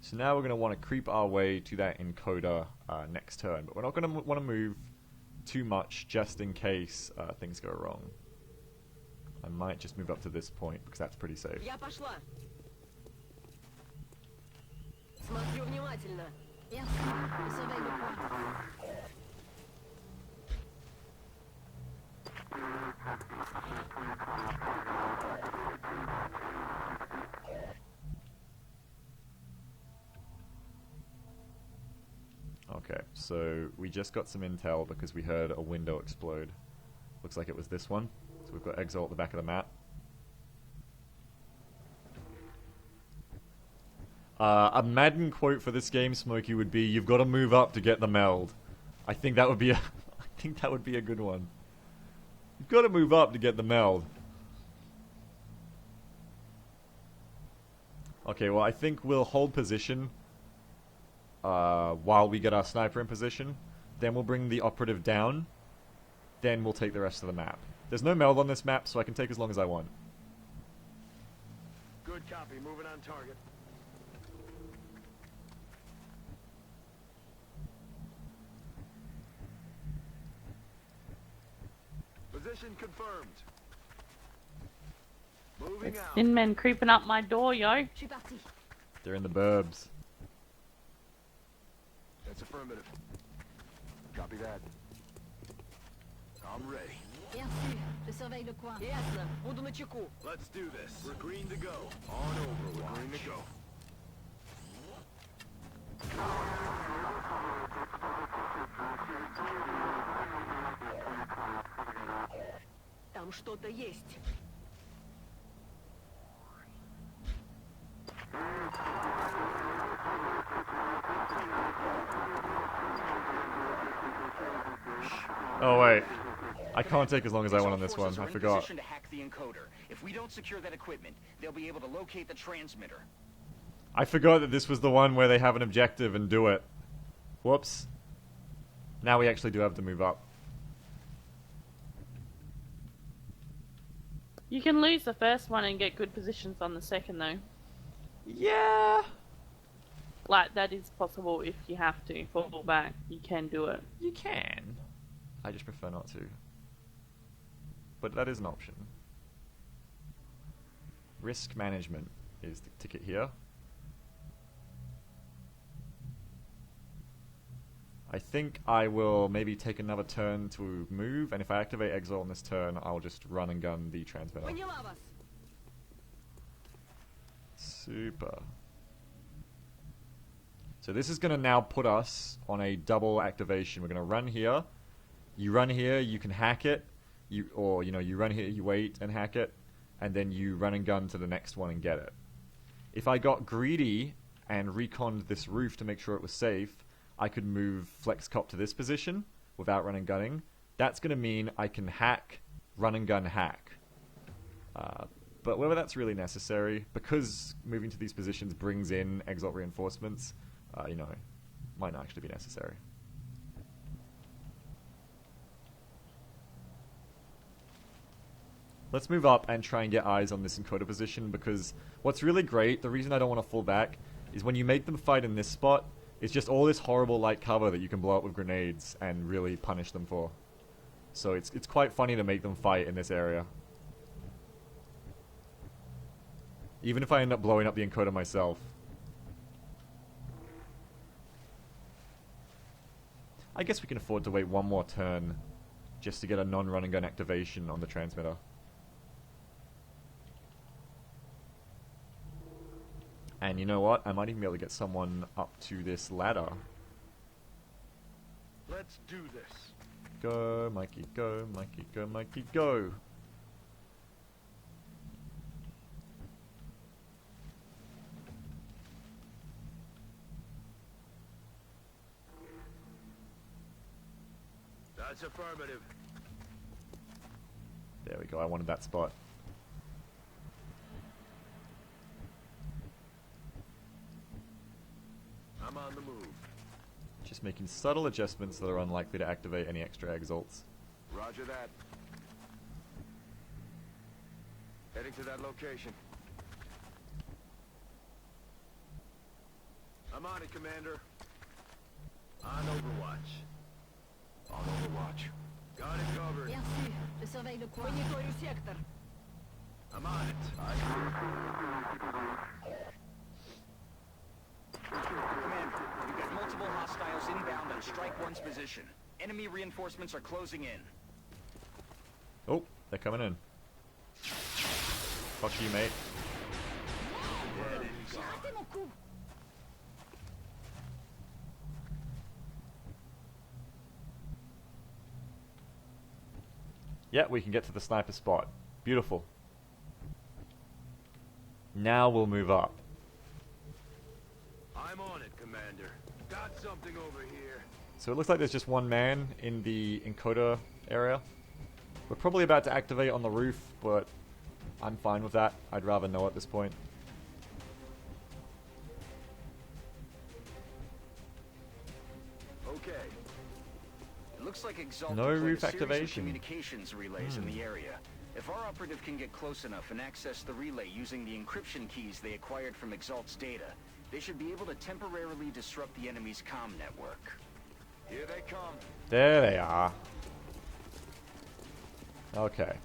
So now we're going to want to creep our way to that encoder next turn, but we're not going to want to move too much just in case things go wrong. I might just move up to this point because that's pretty safe. Я пошла. Смотрю внимательно. Yes, survey the point. Okay, so we just got some intel because we heard a window explode. Looks like it was this one. So we've got Exalt at the back of the map. A Madden quote for this game, Smokey, would be, "You've got to move up to get the meld." I think that would be a, I think that would be a good one. You've got to move up to get the meld. Okay, well I think we'll hold position while we get our sniper in position. Then we'll bring the operative down. Then we'll take the rest of the map. There's no meld on this map, so I can take as long as I want. Good copy. Moving on target. Position confirmed. Moving out. Thin men creeping up my door, yo. Je suis parti. They're in the burbs. That's affirmative. Copy that. I'm ready. Bien sûr, je surveille le coin. Ясно. Буду начеку. Let's do this. We're green to go. On over. We're green to go. Там что-то есть. Oh wait, I can't take as long as I want on this Assault one. forces I are in forgot. position to hack the encoder. If we don't secure that equipment, they'll be able to locate the transmitter. I forgot that this was the one where they have an objective and do it. Whoops. Now we actually do have to move up. You can lose the first one and get good positions on the second, though. Yeah. Like, that is possible if you have to fall back. You can do it. You can. I just prefer not to. But that is an option. Risk management is the ticket here. I think I will maybe take another turn to move, and if I activate Exile on this turn, I'll just run and gun the transmitter. Поняла вас. Super. So this is going to now put us on a double activation. We're going to run here. You run here, you can hack it. You run here, you wait and hack it. And then you run and gun to the next one and get it. If I got greedy and reconned this roof to make sure it was safe, I could move Flex Cop to this position without run and gunning. That's going to mean I can hack, run and gun, hack. But whether that's really necessary, because moving to these positions brings in Exalt reinforcements, might not actually be necessary. Let's move up and try and get eyes on this encoder position, because what's really great, the reason I don't want to fall back, is when you make them fight in this spot, it's just all this horrible light cover that you can blow up with grenades and really punish them for. So it's quite funny to make them fight in this area. Even if I end up blowing up the encoder myself. I guess we can afford to wait one more turn just to get a non-run and gun activation on the transmitter. And you know what? I might even be able to get someone up to this ladder. Let's do this. Go, Mikey, go, Mikey, go, Mikey, go! That's affirmative. There we go, I wanted that spot. I'm on the move. Just making subtle adjustments that are unlikely to activate any extra exalts. Roger that. Heading to that location. I'm on it, Commander. On Overwatch. On Overwatch. Got it covered. Merci. Je surveille le coin. Мониторю сектор. I'm on it. Commander, we've got multiple hostiles inbound on Strike One's position. Enemy reinforcements are closing in. Oh, they're coming in. Fuck you, mate. Arrêtez mon coup. Yeah, we can get to the sniper spot. Beautiful. Now we'll move up. I'm on it, Commander. Got something over here. So it looks like there's just one man in the encoder area. We're probably about to activate on the roof, but I'm fine with that. I'd rather know at this point. Okay. It looks like Exalt No deployed roof a series of activation. communications relays in the area. If our operative can get close enough and access the relay using the encryption keys they acquired from Exalt's data, they should be able to temporarily disrupt the enemy's comm network. Here they come. There they are. Okay.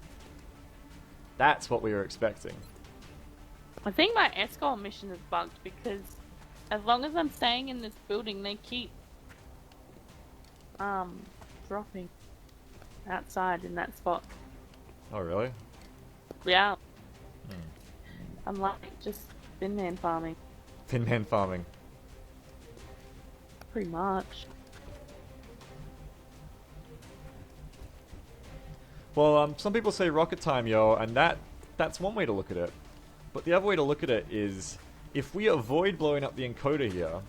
That's what we were expecting. I think my XCOM mission is bugged because as long as I'm staying in this building, they keep dropping outside in that spot. Oh, really? Yeah. I'm like just bin man farming, Thin man farming. pretty much. Well, some people say rocket time, yo, and that's one way to look at it. But the other way to look at it is, if we avoid blowing up the encoder here,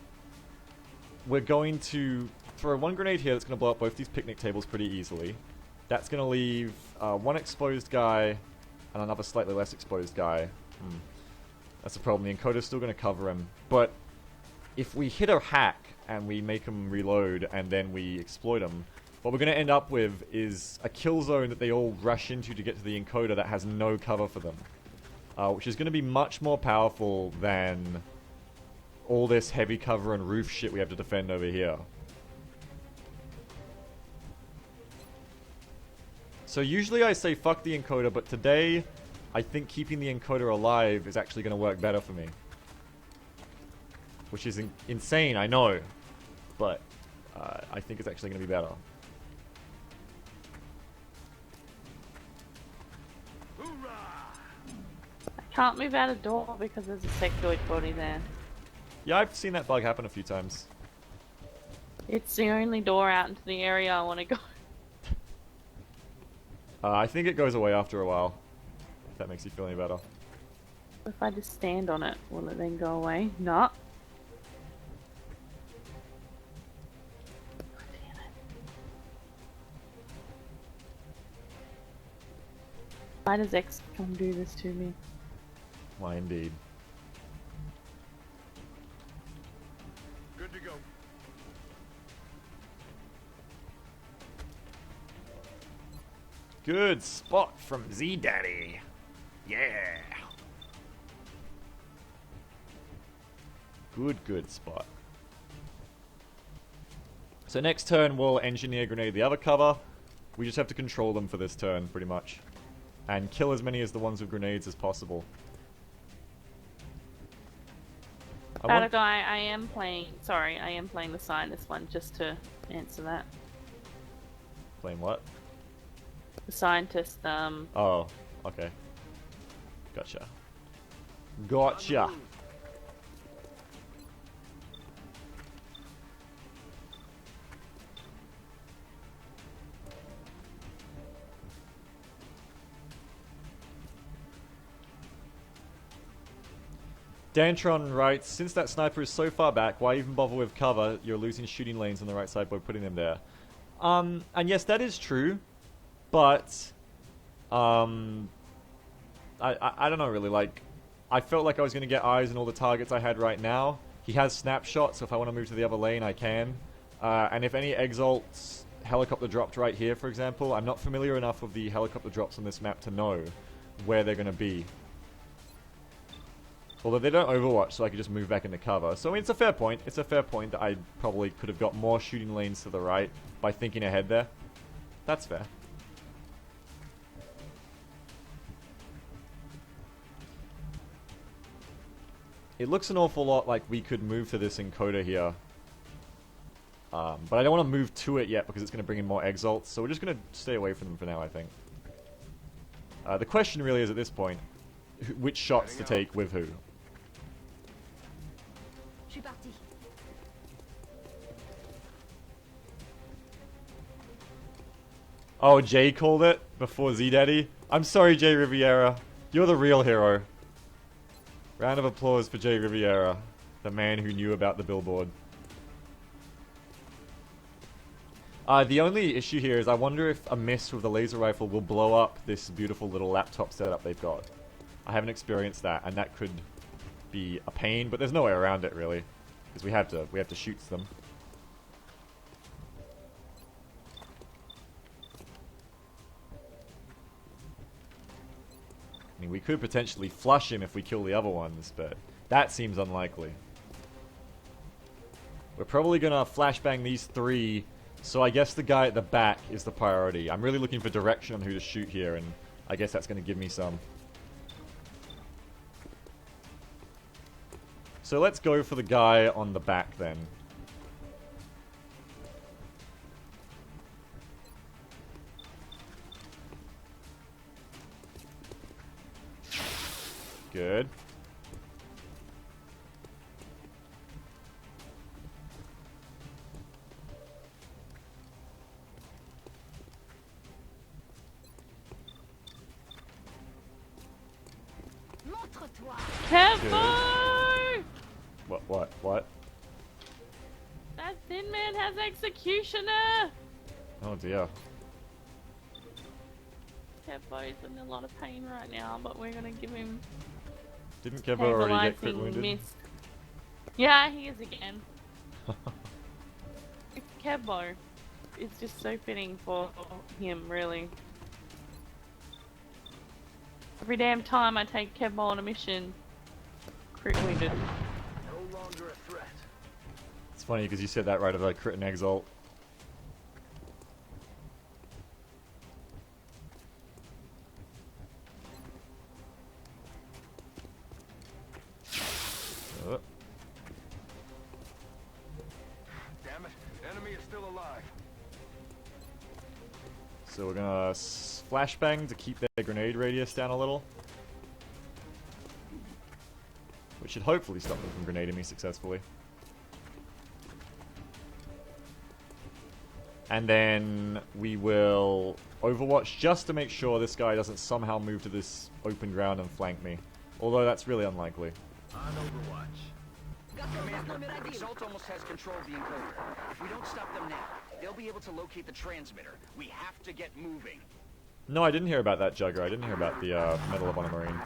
we're going to throw one grenade here that's going to blow up both these picnic tables pretty easily. That's going to leave one exposed guy and another slightly less exposed guy. That's the problem. The encoder's still going to cover him. But if we hit a hack and we make him reload and then we exploit him, what we're going to end up with is a kill zone that they all rush into to get to the encoder that has no cover for them. Which is going to be much more powerful than all this heavy cover and roof shit we have to defend over here. So usually I say fuck the encoder, but today I think keeping the encoder alive is actually going to work better for me. Which is insane, I know. But I think it's actually going to be better. I can't move out a door because there's a sectoid body there. Yeah, I've seen that bug happen a few times. It's the only door out into the area I want to go. I think it goes away after a while. If that makes you feel any better. If I just stand on it, will it then go away? No. Why does XCOM do this to me? Why indeed. Good to go. Good spot from Z Daddy. Yeah. Good spot. So next turn we'll engineer grenade the other cover. We just have to control them for this turn, pretty much. And kill as many as the ones with grenades as possible. Bad guy, I am playing the scientist one just to answer that. Playing what? The scientist, Oh, okay. Gotcha. Gotcha. Dantron writes, since that sniper is so far back, why even bother with cover? You're losing shooting lanes on the right side by putting them there. And yes, that is true, but I don't know really, like, I felt like I was going to get eyes on all the targets I had right now. He has snapshots, so if I want to move to the other lane, I can. And if any exalts helicopter dropped right here, for example, I'm not familiar enough with the helicopter drops on this map to know where they're going to be. Although they don't overwatch, so I could just move back into cover. So I mean, it's a fair point. It's a fair point that I probably could have got more shooting lanes to the right by thinking ahead there. That's fair. It looks an awful lot like we could move to this encoder here. But I don't want to move to it yet because it's going to bring in more exalts. So we're just going to stay away from them for now, I think. The question really is at this point, which shots to take with who? Je suis parti. Oh, Jay called it before Z-Daddy. I'm sorry, Jay Riviera. You're the real hero. Round of applause for Jay Riviera, the man who knew about the billboard. The only issue here is I wonder if a miss with the laser rifle will blow up this beautiful little laptop setup they've got. I haven't experienced that, and that could be a pain, but there's no way around it really, because we have to shoot them. I mean, we could potentially flush him if we kill the other ones, but that seems unlikely. We're probably gonna flashbang these three, so I guess the guy at the back is the priority. I'm really looking for direction on who to shoot here, and I guess that's gonna give me some. So let's go for the guy on the back then. Good. Montre-toi. Careful! What? That thin man has executioner! Oh dear. Kevo's in a lot of pain right now, but we're gonna give him Didn't Kevo already get crit stabilizing wounded? mist. Yeah, he is again. It's Kevo. It's just so fitting for him, really. Every damn time I take Kevo on a mission, crit wounded. No longer a threat. It's funny because you said that right about crit and exalt. Damn it. Enemy is still alive. So we're gonna flashbang to keep their grenade radius down a little. Which should hopefully stop them from grenading me successfully. And then we will Overwatch just to make sure this guy doesn't somehow move to this open ground and flank me. Although that's really unlikely. On Overwatch. Commander, Exalt almost has control of the encoder. If we don't stop them now, they'll be able to locate the transmitter. We have to get moving. No, I didn't hear about that, Jugger. I didn't hear about the Medal of Honor Marine.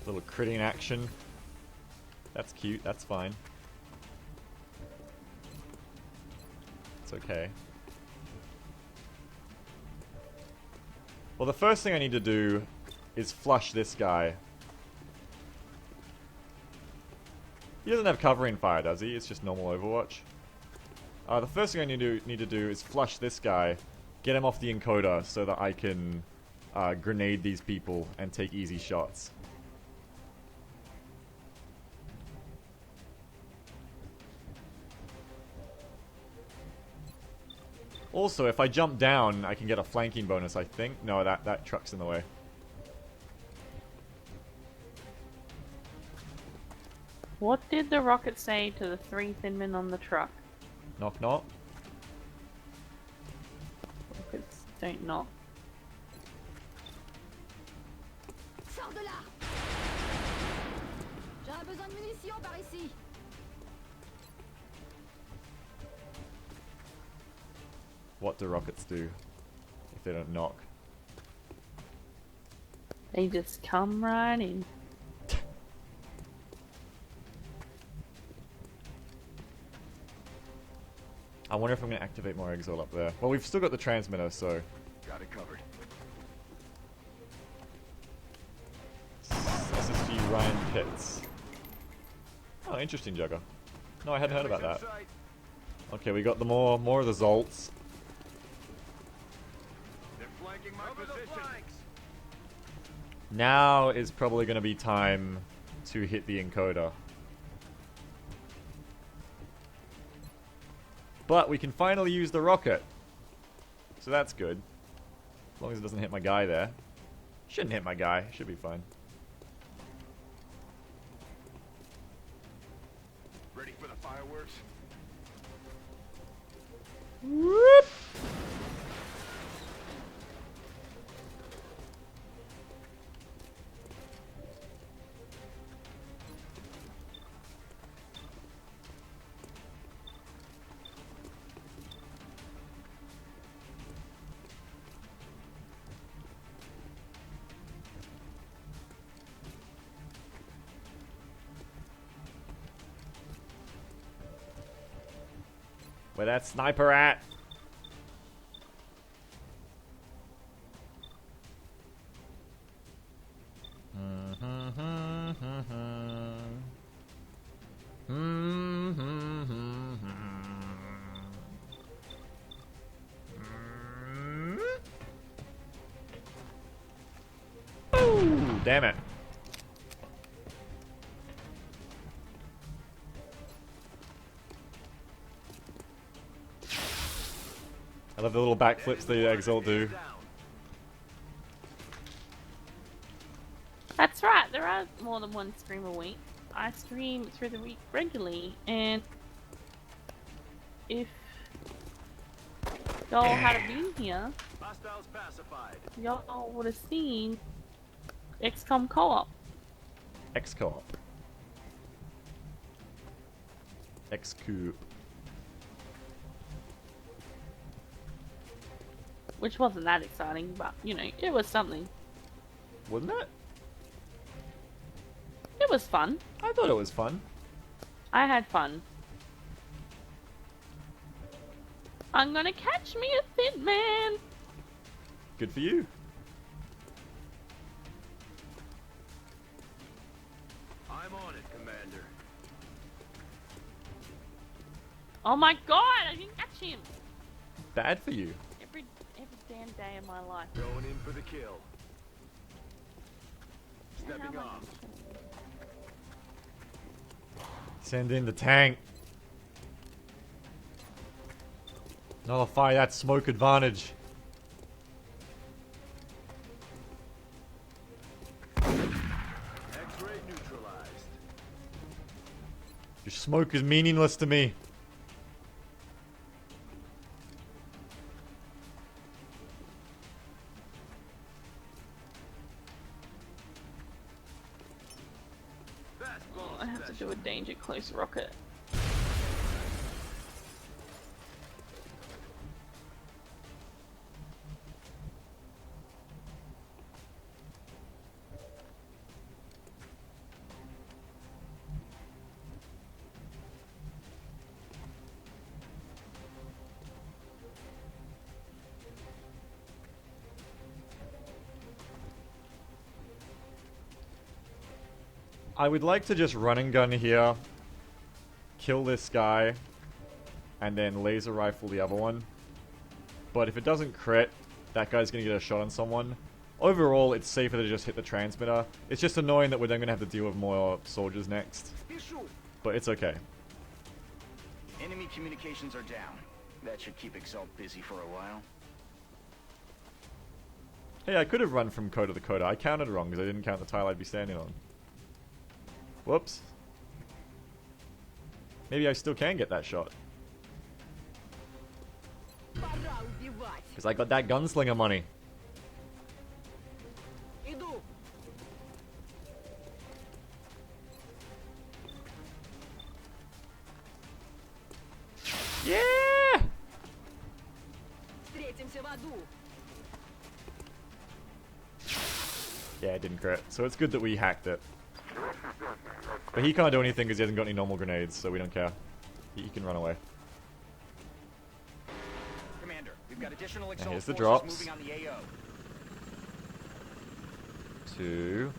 Little critting action. That's cute, that's fine. It's okay. Well, the first thing I need to do is flush this guy. He doesn't have covering fire, does he? It's just normal Overwatch. The first thing I need to do is flush this guy, get him off the encoder so that I can grenade these people and take easy shots. Also, if I jump down, I can get a flanking bonus, I think. No, that truck's in the way. What did the rocket say to the 3 thin men on the truck? Knock knock. Rockets don't knock. Sors de là. J'aurais besoin de munitions par ici. What do rockets do if they don't knock? They just come right in. I wonder if I'm going to activate more exile up there. Well, we've still got the transmitter, so... Got it covered. SSG Ryan Pitts. Oh, interesting, Jugger. No, I hadn't heard about that. Okay, we got the more of the Zolts. They're flanking my position. Now is probably going to be time to hit the encoder. But we can finally use the rocket. So that's good. As long as it doesn't hit my guy there. Shouldn't hit my guy. Should be fine. Ready for the fireworks? Whoop! Where that sniper at? Ooh, damn it. I love the little backflips the Exalt do. That's right, there are more than one stream a week. I stream through the week regularly, and if y'all had been here, Hostiles pacified. y'all would have seen XCOM co-op. XCOM. XCOM. Which wasn't that exciting, but, you know, it was something. Wasn't it? It was fun. I thought it was fun. I had fun. I'm gonna catch me a thin man! Good for you. I'm on it, Commander. Oh my god, I didn't catch him! bad for you. Every damn day of my life. Going in for the kill. How Stepping am I off. gonna kill him? Send in the tank. Nullify that smoke advantage. X-ray neutralized. Your smoke is meaningless to me. Fast Oh, ball I have to do a danger close rocket. I would like to just run and gun here, kill this guy, and then laser rifle the other one. But if it doesn't crit, that guy's gonna get a shot on someone. Overall, it's safer to just hit the transmitter. It's just annoying that we're then gonna have to deal with more soldiers next. But it's okay. Enemy communications are down. That should keep Exalt busy for a while. Hey, I could have run from coda to coda. I counted wrong because I didn't count the tile I'd be standing on. Whoops. Maybe I still can get that shot. Because I got that gunslinger money. Yeah! Yeah, it didn't crit. So it's good that we hacked it. But he can't do anything because he hasn't got any normal grenades, so we don't care. He can run away. Commander, we've got additional Exalt here's the forces drops. moving on the AO. 2.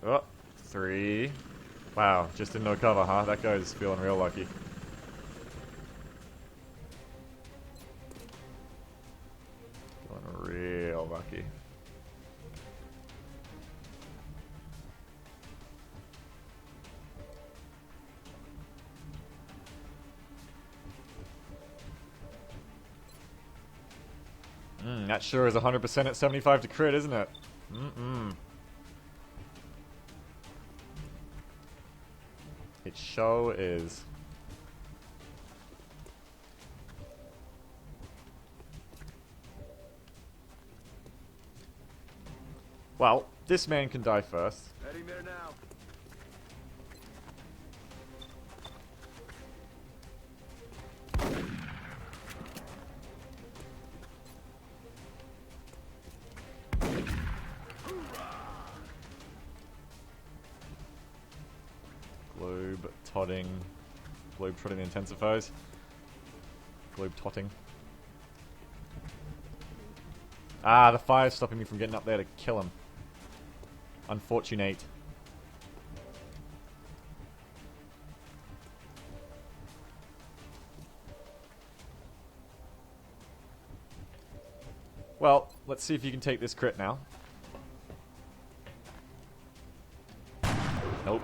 Oh, 3. Wow, just in no cover, huh? That guy's feeling real lucky. Feeling real lucky. That sure is 100% at 75 to crit, isn't it? It sure is. Well, this man can die first. Heading there now. Globe-totting. Globe-trotting intensifiers. Globe-totting. Ah, the fire's stopping me from getting up there to kill him. Unfortunate. Well, let's see if you can take this crit now. Nope.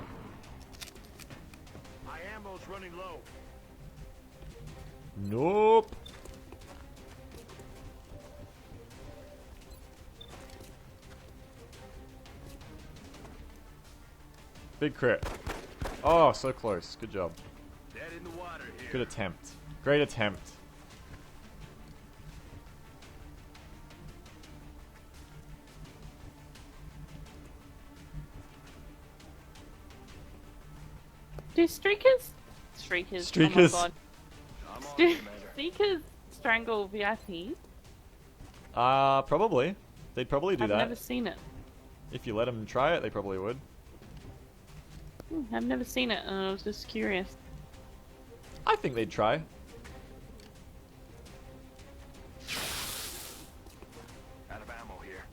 My ammo's running low. Nope. Big crit. Oh, so close. Good job. Dead in the water here. Good attempt. Great attempt. Do streakers? Streakers. Streakers. Oh my god. I'm on, Do Commander. streakers strangle VIPs? Probably. They'd probably do I've that. never seen it. If you let them try it, they probably would. I've never seen it, and I was just curious. I think they'd try. Out of ammo here.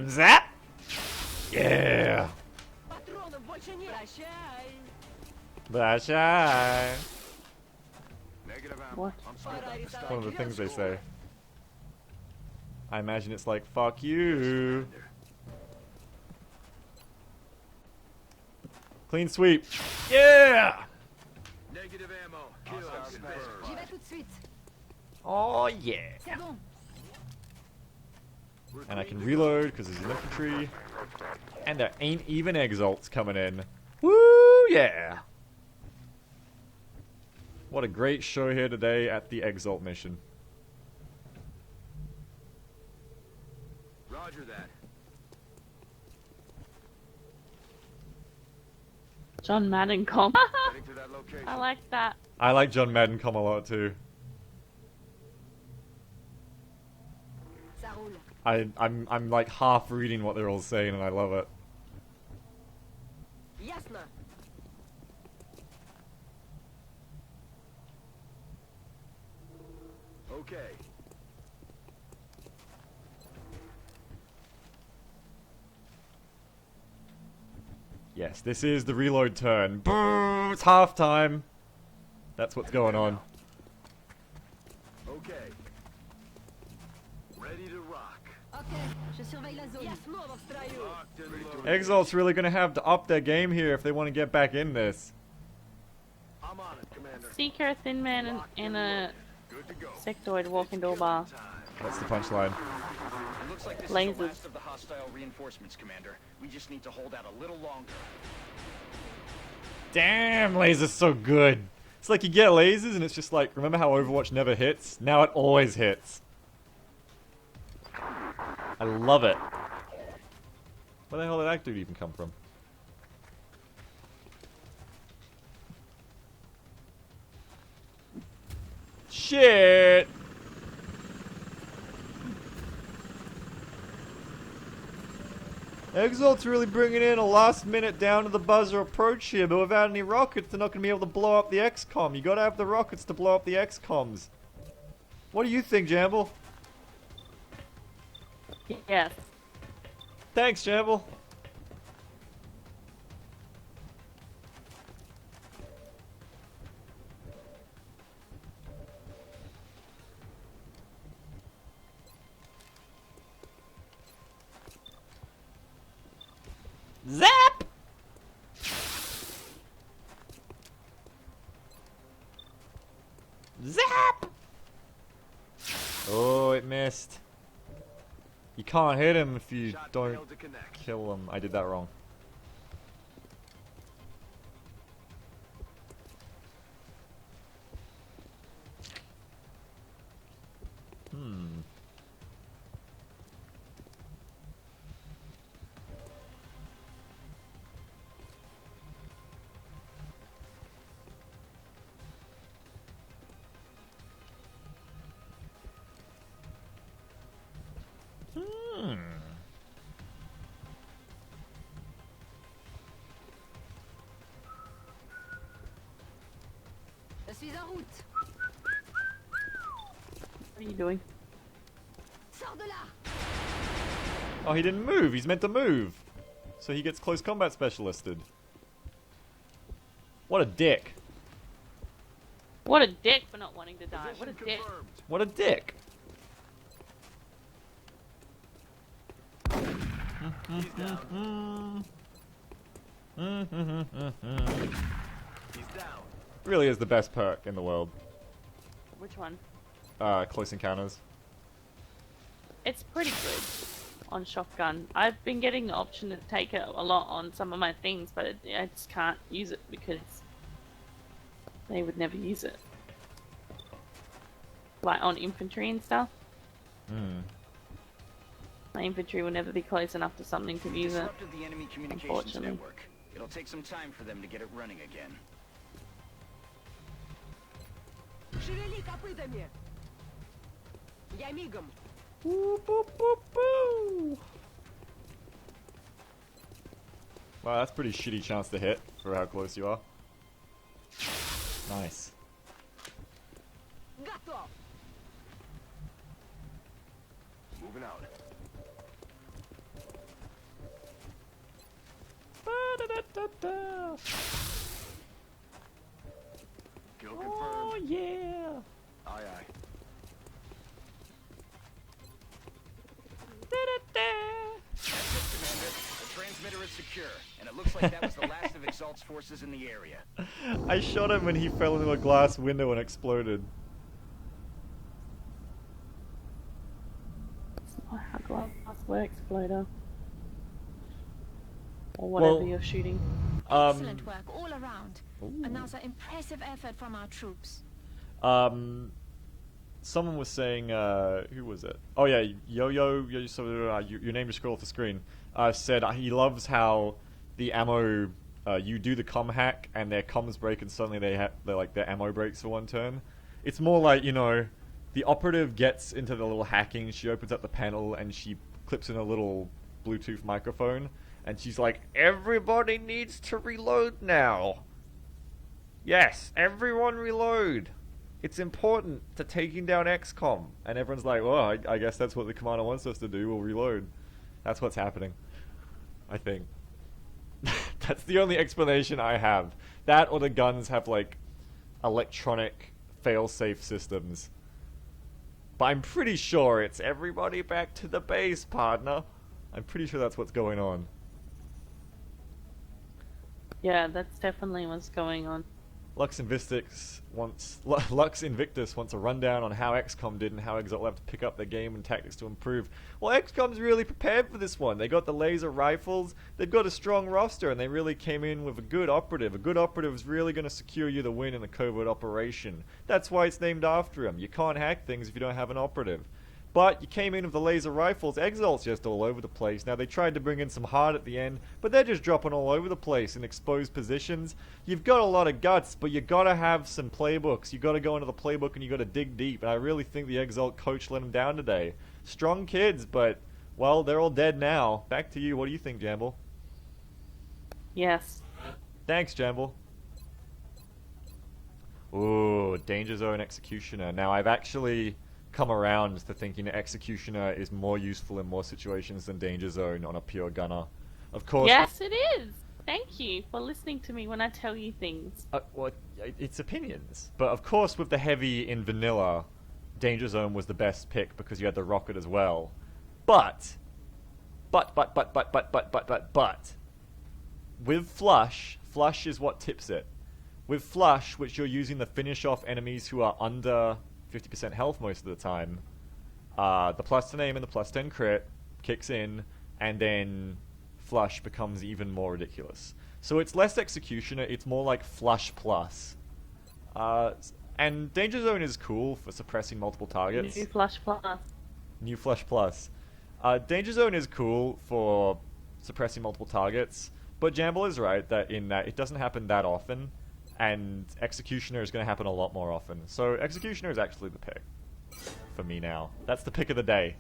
Zap! Yeah! Blashai! Negative ammo. What? I'm split up. It's one of the things they say. I imagine it's like, fuck you. Clean sweep. Yeah! Negative ammo. Kill confirmed. J'y vais tout de suite. Oh yeah! C'est bon. We're And I clean can to reload because there's an infantry. And there ain't even exalts coming in. Woo yeah! What a great show here today at the exalt mission. go. Roger that. John Madden comp. Heading to that location. I like that. I like John Madden come a lot too. Ça roule. I'm like half reading what they're all saying and I love it. Ясно. Okay. Yes, this is the reload turn. Boo! It's half time. That's what's going on. Okay. Ready to rock. Ok, je surveille la zone. Locked and loaded. Exalt's really gonna have to up their game here if they want to get back in this. I'm on it, Commander. Seeker, a thin man, and a Good to go. sectoid walk into a bar. Time. That's the punchline. It looks like this is Lasers. the last of the hostile reinforcements, Commander. We just need to hold out a little longer. Damn, lasers so good. It's like you get lasers and it's just like, remember how Overwatch never hits? Now it always hits. I love it. Where the hell did that dude even come from? Shit! Exalt's really bringing in a last minute down to the buzzer approach here, but without any rockets, they're not going to be able to blow up the XCOM. You got to have the rockets to blow up the XCOMs. What do you think, Jamble? Yes. Thanks, Jamble. Zap! Zap! Oh, it missed. You can't hit him if you Shot don't failed to connect. kill him. I did that wrong. Hmm. Hmm. Je suis en route. What are you doing? Sors de là. Oh, he didn't move. He's meant to move. So he gets close combat specialisted. What a dick. What a dick for not wanting to die. What a Position dick. confirmed. What a dick. He's down. He's down. Really is the best perk in the world. Which one? Close encounters. It's pretty good on shotgun. I've been getting the option to take it a lot on some of my things, but I just can't use it because they would never use it. Like on infantry and stuff. Hmm. My infantry will never be close enough to something to use it. Disrupted the enemy communications Unfortunately. network. It'll take some time for them to get it running again. Шевели копытами. Я мигом. Boop, boop, boop, boo. Wow, that's a pretty shitty chance to hit for how close you are. Nice. Готов. Moving out. Ba-da-da-da-da. Kill Oh confirmed. yeah. Aye, aye. Da-da-da. That's it, Commander. The transmitter is secure, and it looks like that was the last of Exalt's forces in the area. I shot him when he fell into a glass window and exploded. It's not how glass works, Floater. Or whatever Well, you're shooting. Excellent work all around. Another impressive effort from our troops. Someone was saying, who was it? Oh yeah, your name just scrolled off the screen. Said he loves how the ammo, you do the comm hack and their comms break and suddenly they're like their ammo breaks for one turn. It's more like, you know, the operative gets into the little hacking, she opens up the panel and she clips in a little Bluetooth microphone and she's like, everybody needs to reload now. Yes, everyone reload. It's important to taking down XCOM. And everyone's like, well, I guess that's what the commander wants us to do, we'll reload. That's what's happening. I think. That's the only explanation I have. That or the guns have, like, electronic fail-safe systems. But I'm pretty sure it's everybody back to the base, partner. I'm pretty sure that's what's going on. Yeah, that's definitely what's going on. Lux Invictus wants a rundown on how XCOM did and how Exalt will have to pick up their game and tactics to improve. Well, XCOM's really prepared for this one. They got the laser rifles, they've got a strong roster, and they really came in with a good operative. A good operative is really going to secure you the win in a covert operation. That's why it's named after him. You can't hack things if you don't have an operative. But you came in with the laser rifles, Exalt's just all over the place. Now they tried to bring in some hard at the end, but they're just dropping all over the place in exposed positions. You've got a lot of guts, but you gotta have some playbooks. You gotta go into the playbook and you gotta dig deep, and I really think the Exalt coach let them down today. Strong kids, but, well, they're all dead now. Back to you, what do you think, Jamble? Yes. Thanks, Jamble. Ooh, Danger Zone Executioner. Now I've actually come around to thinking Executioner is more useful in more situations than Danger Zone on a pure gunner. Of course. Yes, it is. Thank you for listening to me when I tell you things. Well, it's opinions. But of course, with the heavy in vanilla, Danger Zone was the best pick because you had the rocket as well. But, with Flush is what tips it. With Flush, which you're using to finish off enemies who are under 50% health most of the time, the plus 10 aim and the plus 10 crit kicks in, and then Flush becomes even more ridiculous. So it's less Executioner, it's more like Flush plus. And Danger Zone is cool for suppressing multiple targets. New Flush Plus. New Flush plus. Danger Zone is cool for suppressing multiple targets, but Jamble is right that it doesn't happen that often, and Executioner is going to happen a lot more often. So Executioner is actually the pick for me now. That's the pick of the day.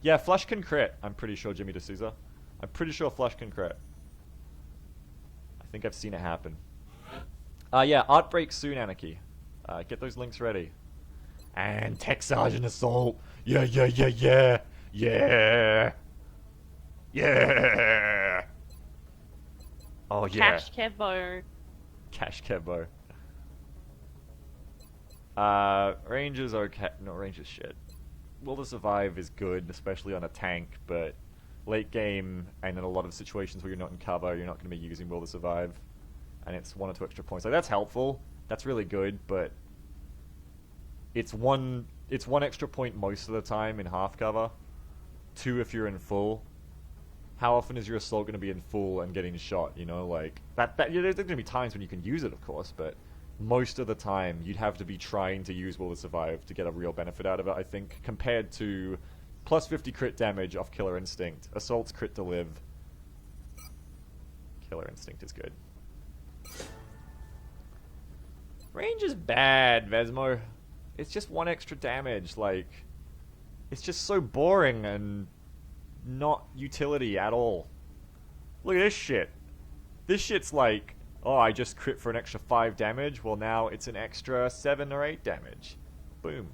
Yeah, Flush can crit, I'm pretty sure, Jimmy D'Souza. I'm pretty sure Flush can crit. I think I've seen it happen. Yeah, Art breaks soon, Anarchy. Get those links ready. And Tech Sergeant Assault. Yeah. Oh, yeah. Cash Kevo. Cash Kebo. Ranger's okay. No, Ranger's shit. Will to Survive is good, especially on a tank, but late game and in a lot of situations where you're not in cover, you're not going to be using Will to Survive. And it's 1 or 2 extra points. Like, that's helpful. That's really good, but it's one extra point most of the time in half cover. 2 if you're in full. How often is your assault going to be in full and getting shot, you know, like, there's going to be times when you can use it, of course, but most of the time you'd have to be trying to use Will to Survive to get a real benefit out of it, I think, compared to plus 50 crit damage off Killer Instinct. Assault's crit to live. Killer Instinct is good. Range is bad, Vesmo. It's just 1 extra damage, like, it's just so boring and not utility at all. Look at this shit. This shit's like, oh, I just crit for an extra 5 damage. Well, now it's an extra 7 or 8 damage. Boom.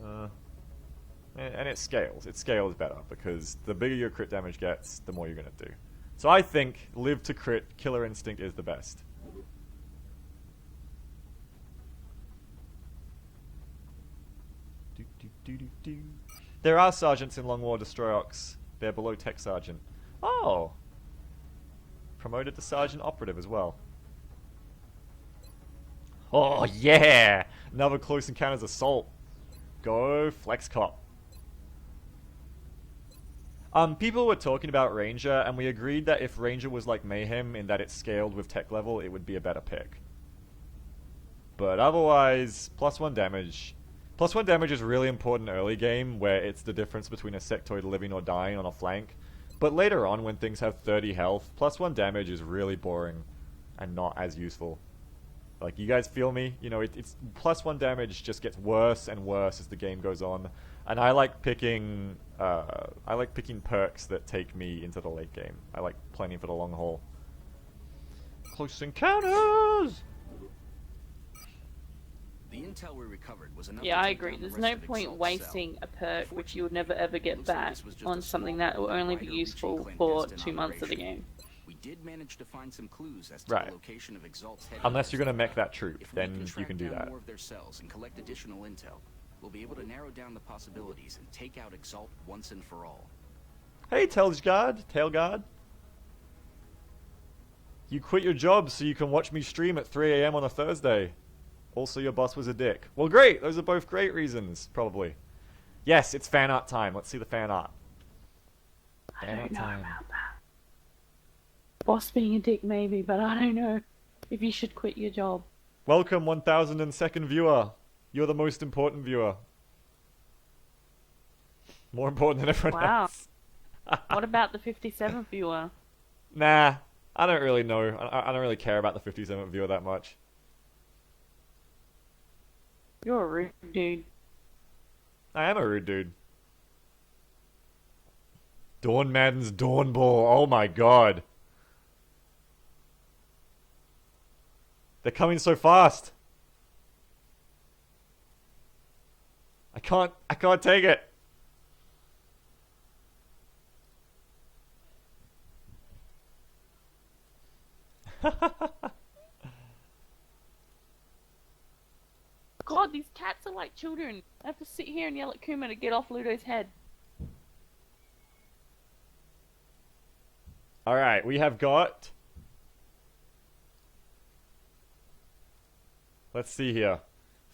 And it scales. It scales better because the bigger your crit damage gets, the more you're gonna do. So I think live to crit, Killer Instinct is the best. There are sergeants in Long War Destroyox. They're below Tech Sergeant. Oh! Promoted to Sergeant Operative as well. Oh, yeah! Another Close Encounters Assault. Go Flex Cop. People were talking about Ranger, and we agreed that if Ranger was like Mayhem in that it scaled with tech level, it would be a better pick. But otherwise, +1 damage. +1 damage is really important early game, where it's the difference between a sectoid living or dying on a flank. But later on, when things have 30 health, +1 damage is really boring and not as useful. Like, you guys feel me? You know, it's +1 damage just gets worse and worse as the game goes on. And I like picking perks that take me into the late game. I like planning for the long haul. Close Encounters! The intel we recovered was enough. Yeah, to I take agree. down the There's rest no of point Exalt's wasting cell. a perk which you would never ever get Looks like back this was just on a something small, that will only be wider-reaching useful for clandestine 2 months of the operation. game. We did manage to find some clues as to Right. the location of Exalt's headquarters. Unless you're gonna mech that troop, If we then you track can do down that. more of their cells and collect additional intel, we'll be able to narrow down the possibilities and take out Exalt once and for all. Hey, Tailguard. You quit your job so you can watch me stream at 3 AM on a Thursday. Also, your boss was a dick. Well, great. Those are both great reasons, probably. Yes, it's fan art time. Let's see the fan art. I don't know about that. Boss being a dick, maybe, but I don't know if you should quit your job. Welcome, 1002nd viewer. You're the most important viewer. More important than everyone Wow. else. What about the 57th viewer? Nah, I don't really know. I don't really care about the 57th viewer that much. You're a rude dude. I am a rude dude. Dawn Madden's Dawn Ball. Oh my god. They're coming so fast. I can't take it. God, these cats are like children. I have to sit here and yell at Kuma to get off Ludo's head. Alright, we have got... Let's see here.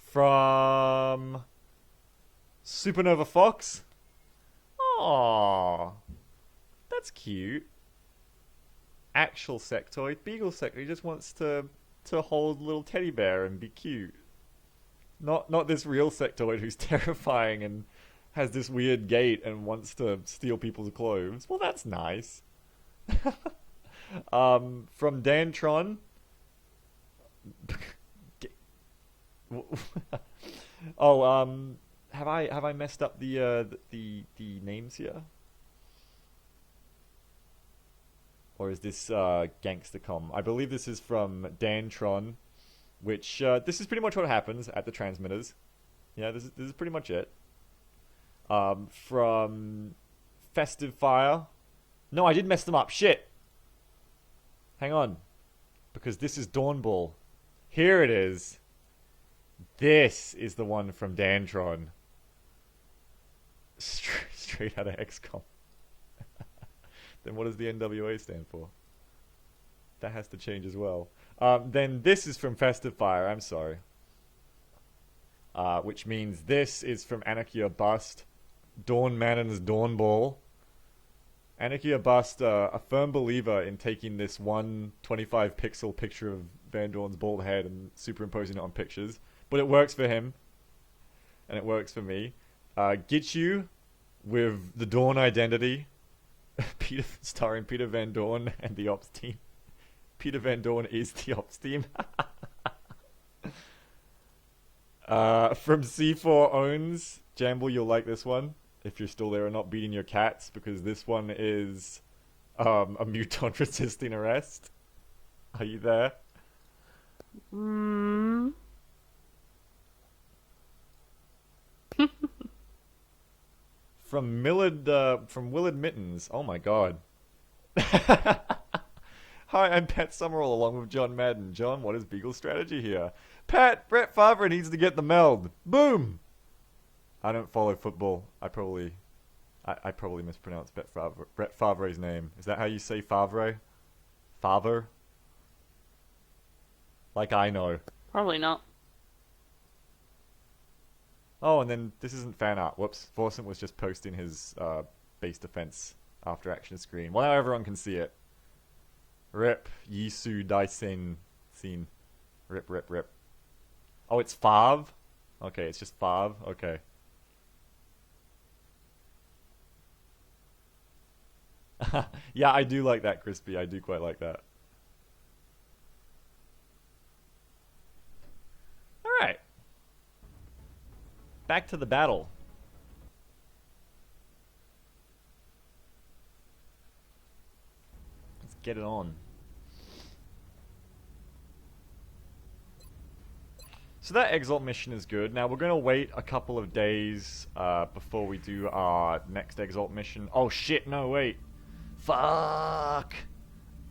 From... Supernova Fox. Aww. That's cute. Actual sectoid. Beagle sectoid. He just wants to hold little teddy bear and be cute. Not this real sectoid who's terrifying and has this weird gait and wants to steal people's clothes. Well, that's nice. From Dantron. Oh, have I messed up the names here? Or is this Gangstercom? I believe this is from Dantron, which this is pretty much what happens at the transmitters. Yeah, this is pretty much it. From Festive Fire. No, I did mess them up. Shit. Hang on. Because this is Dawnball. Here it is. This is the one from Dantron. Straight out of XCOM. Then what does the NWA stand for? That has to change as well. Then this is from Festive Fire. I'm sorry. Which means this is from Anarchy or Bust. Dawn Mannon's Dawn Ball. Anarchy or Bust, a firm believer in taking this 125 pixel picture of Van Dorn's bald head and superimposing it on pictures. But it works for him. And it works for me. Get you with the Dawn identity. Starring Peter Van Dorn and the Ops team. Peter Van Dorn is the Ops team. From C4 Owns. Jamble, you'll like this one. If you're still there and not beating your cats. Because this one is a muton resisting arrest. Are you there? From Willard Mittens. Oh my god. Hi, I'm Pat Summerall along with John Madden. John, what is Beagle's strategy here? Pat, Brett Favre needs to get the meld. Boom! I don't follow football. I probably mispronounced Brett Favre's name. Is that how you say Favre? Favre? Like I know. Probably not. Oh, and then this isn't fan art. Whoops. Forsen was just posting his base defense after action screen. Well, now everyone can see it. Rip. Yisu Daisen scene. Rip, rip, rip. Oh, it's Favre? Okay, it's just Favre. Okay. Yeah, I do like that, Crispy. I do quite like that. Alright. Back to the battle. Let's get it on. So that Exalt mission is good. Now we're going to wait a couple of days before we do our next Exalt mission. Oh shit, no, wait. Fuck!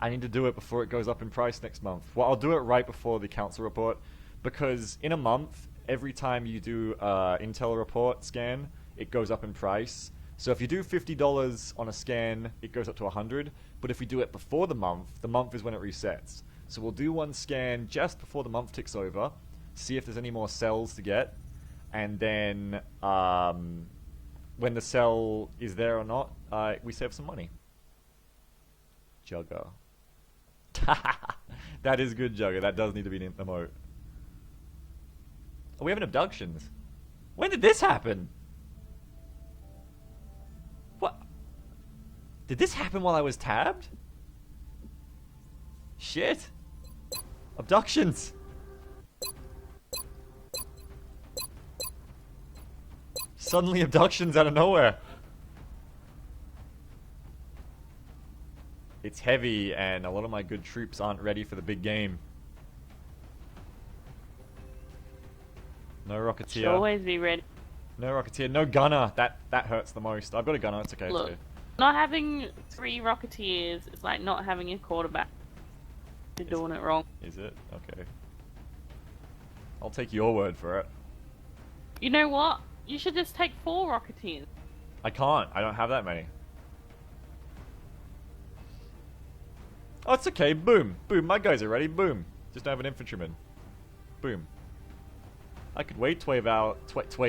I need to do it before it goes up in price next month. Well, I'll do it right before the council report, because in a month, every time you do Intel report scan, it goes up in price. So if you do $50 on a scan, it goes up to $100. But if we do it before the month is when it resets. So we'll do one scan just before the month ticks over, see if there's any more cells to get, and then when the cell is there or not, we save some money. Jugger. That is good, Jugger. That does need to be an emote. Oh, we have an abductions. When did this happen? What? Did this happen while I was tabbed? Shit. Abductions. Suddenly abductions out of nowhere. It's heavy, and a lot of my good troops aren't ready for the big game. No Rocketeer. Should always be ready. No Rocketeer. No Gunner. That hurts the most. I've got a Gunner. It's okay. Look, it's okay. not having 3 Rocketeers is like not having a quarterback. You're doing it wrong. Is it? Okay. I'll take your word for it. You know what? You should just take 4 Rocketeers. I can't. I don't have that many. Oh, it's okay. Boom. Boom. My guys are ready. Boom. Just don't have an infantryman. Boom. I could wait 12 hours to get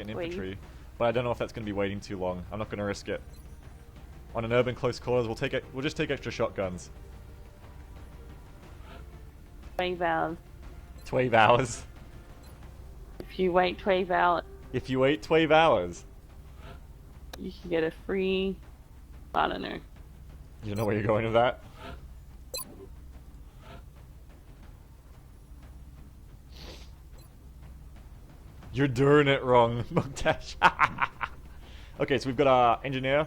an infantry, but I don't know if that's going to be waiting too long. I'm not going to risk it. On an urban close quarters, we'll just take extra shotguns. 12 hours. 12 hours. If you wait 12 hours, If you wait 12 hours. you can get a free... I don't know. You know where you're going with that? You're doing it wrong, Montage. Okay, so we've got our engineer.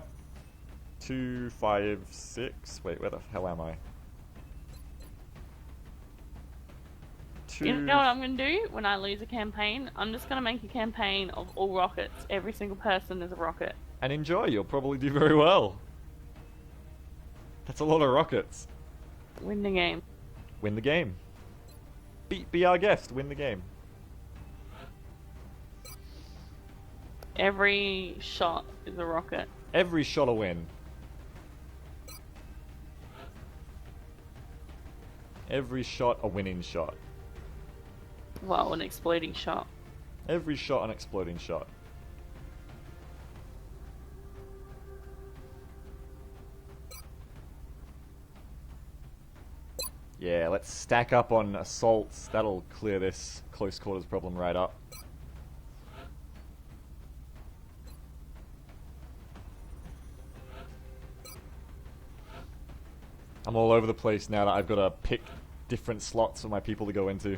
2, 5, 6. Wait, where the hell am I? 2. You know what I'm going to do when I lose a campaign? I'm just going to make a campaign of all rockets. Every single person is a rocket. And enjoy, you'll probably do very well. That's a lot of rockets. Win the game. Win the game. Be our guest, win the game. Every shot is a rocket. Every shot a win. Every shot a winning shot. Well, an exploding shot. Every shot an exploding shot. Yeah, let's stack up on assaults. That'll clear this close quarters problem right up. I'm all over the place now that I've got to pick different slots for my people to go into.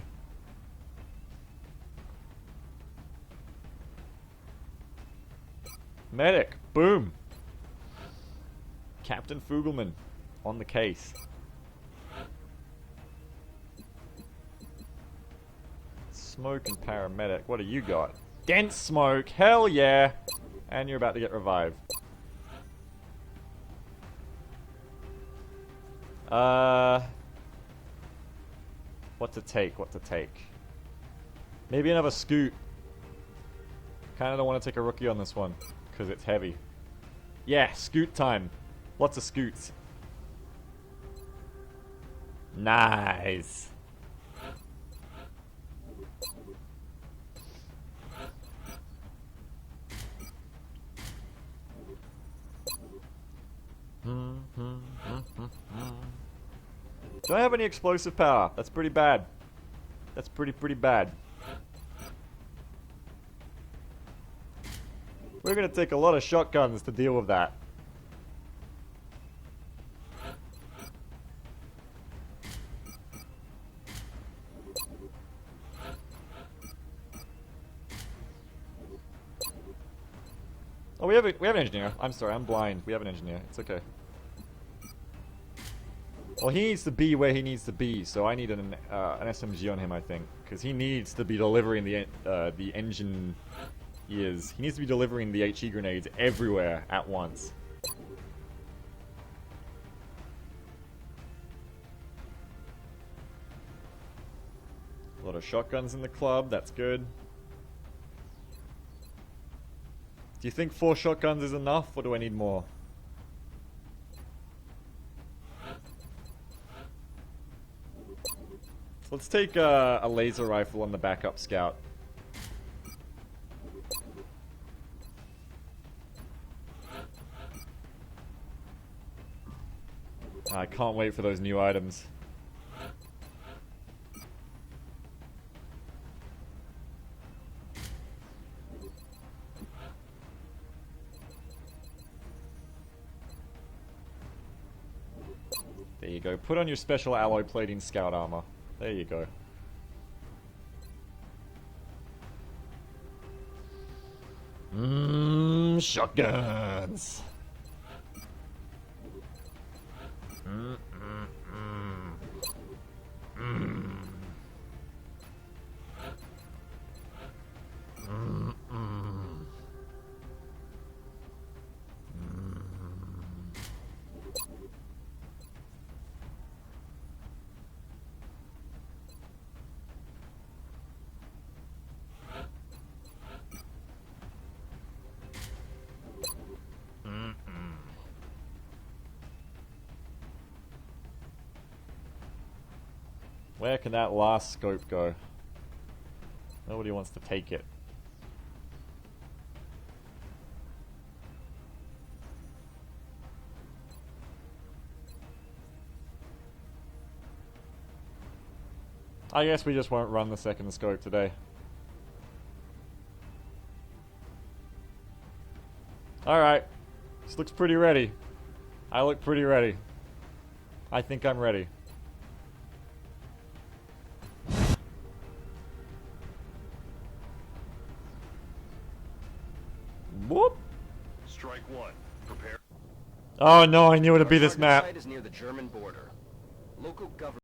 Medic! Boom! Captain Fugelman on the case. Smoke and paramedic. What do you got? Dense smoke! Hell yeah! And you're about to get revived. What to take? What to take? Maybe another scoot. Kinda don't want to take a rookie on this one, because it's heavy. Yeah, scoot time. Lots of scoots. Nice. Do I have any explosive power? That's pretty bad. That's pretty bad. We're gonna take a lot of shotguns to deal with that. Oh, we have an engineer. I'm sorry, I'm blind. We have an engineer. It's okay. Well, he needs to be where he needs to be, so I need an SMG on him, I think, because he needs to be delivering the engine ears. He needs to be delivering the HE grenades everywhere at once. A lot of shotguns in the club. That's good. Do you think 4 shotguns is enough, or do I need more? Let's take a laser rifle on the backup scout. I can't wait for those new items. There you go. Put on your special alloy plating scout armor. There you go. Shotguns. Where can that last scope go? Nobody wants to take it. I guess we just won't run the second scope today. Alright. This looks pretty ready. I look pretty ready. I think I'm ready. Whoop! Strike one. Prepare. Oh no, I knew it would be Our this target map. site is near the German border. Local government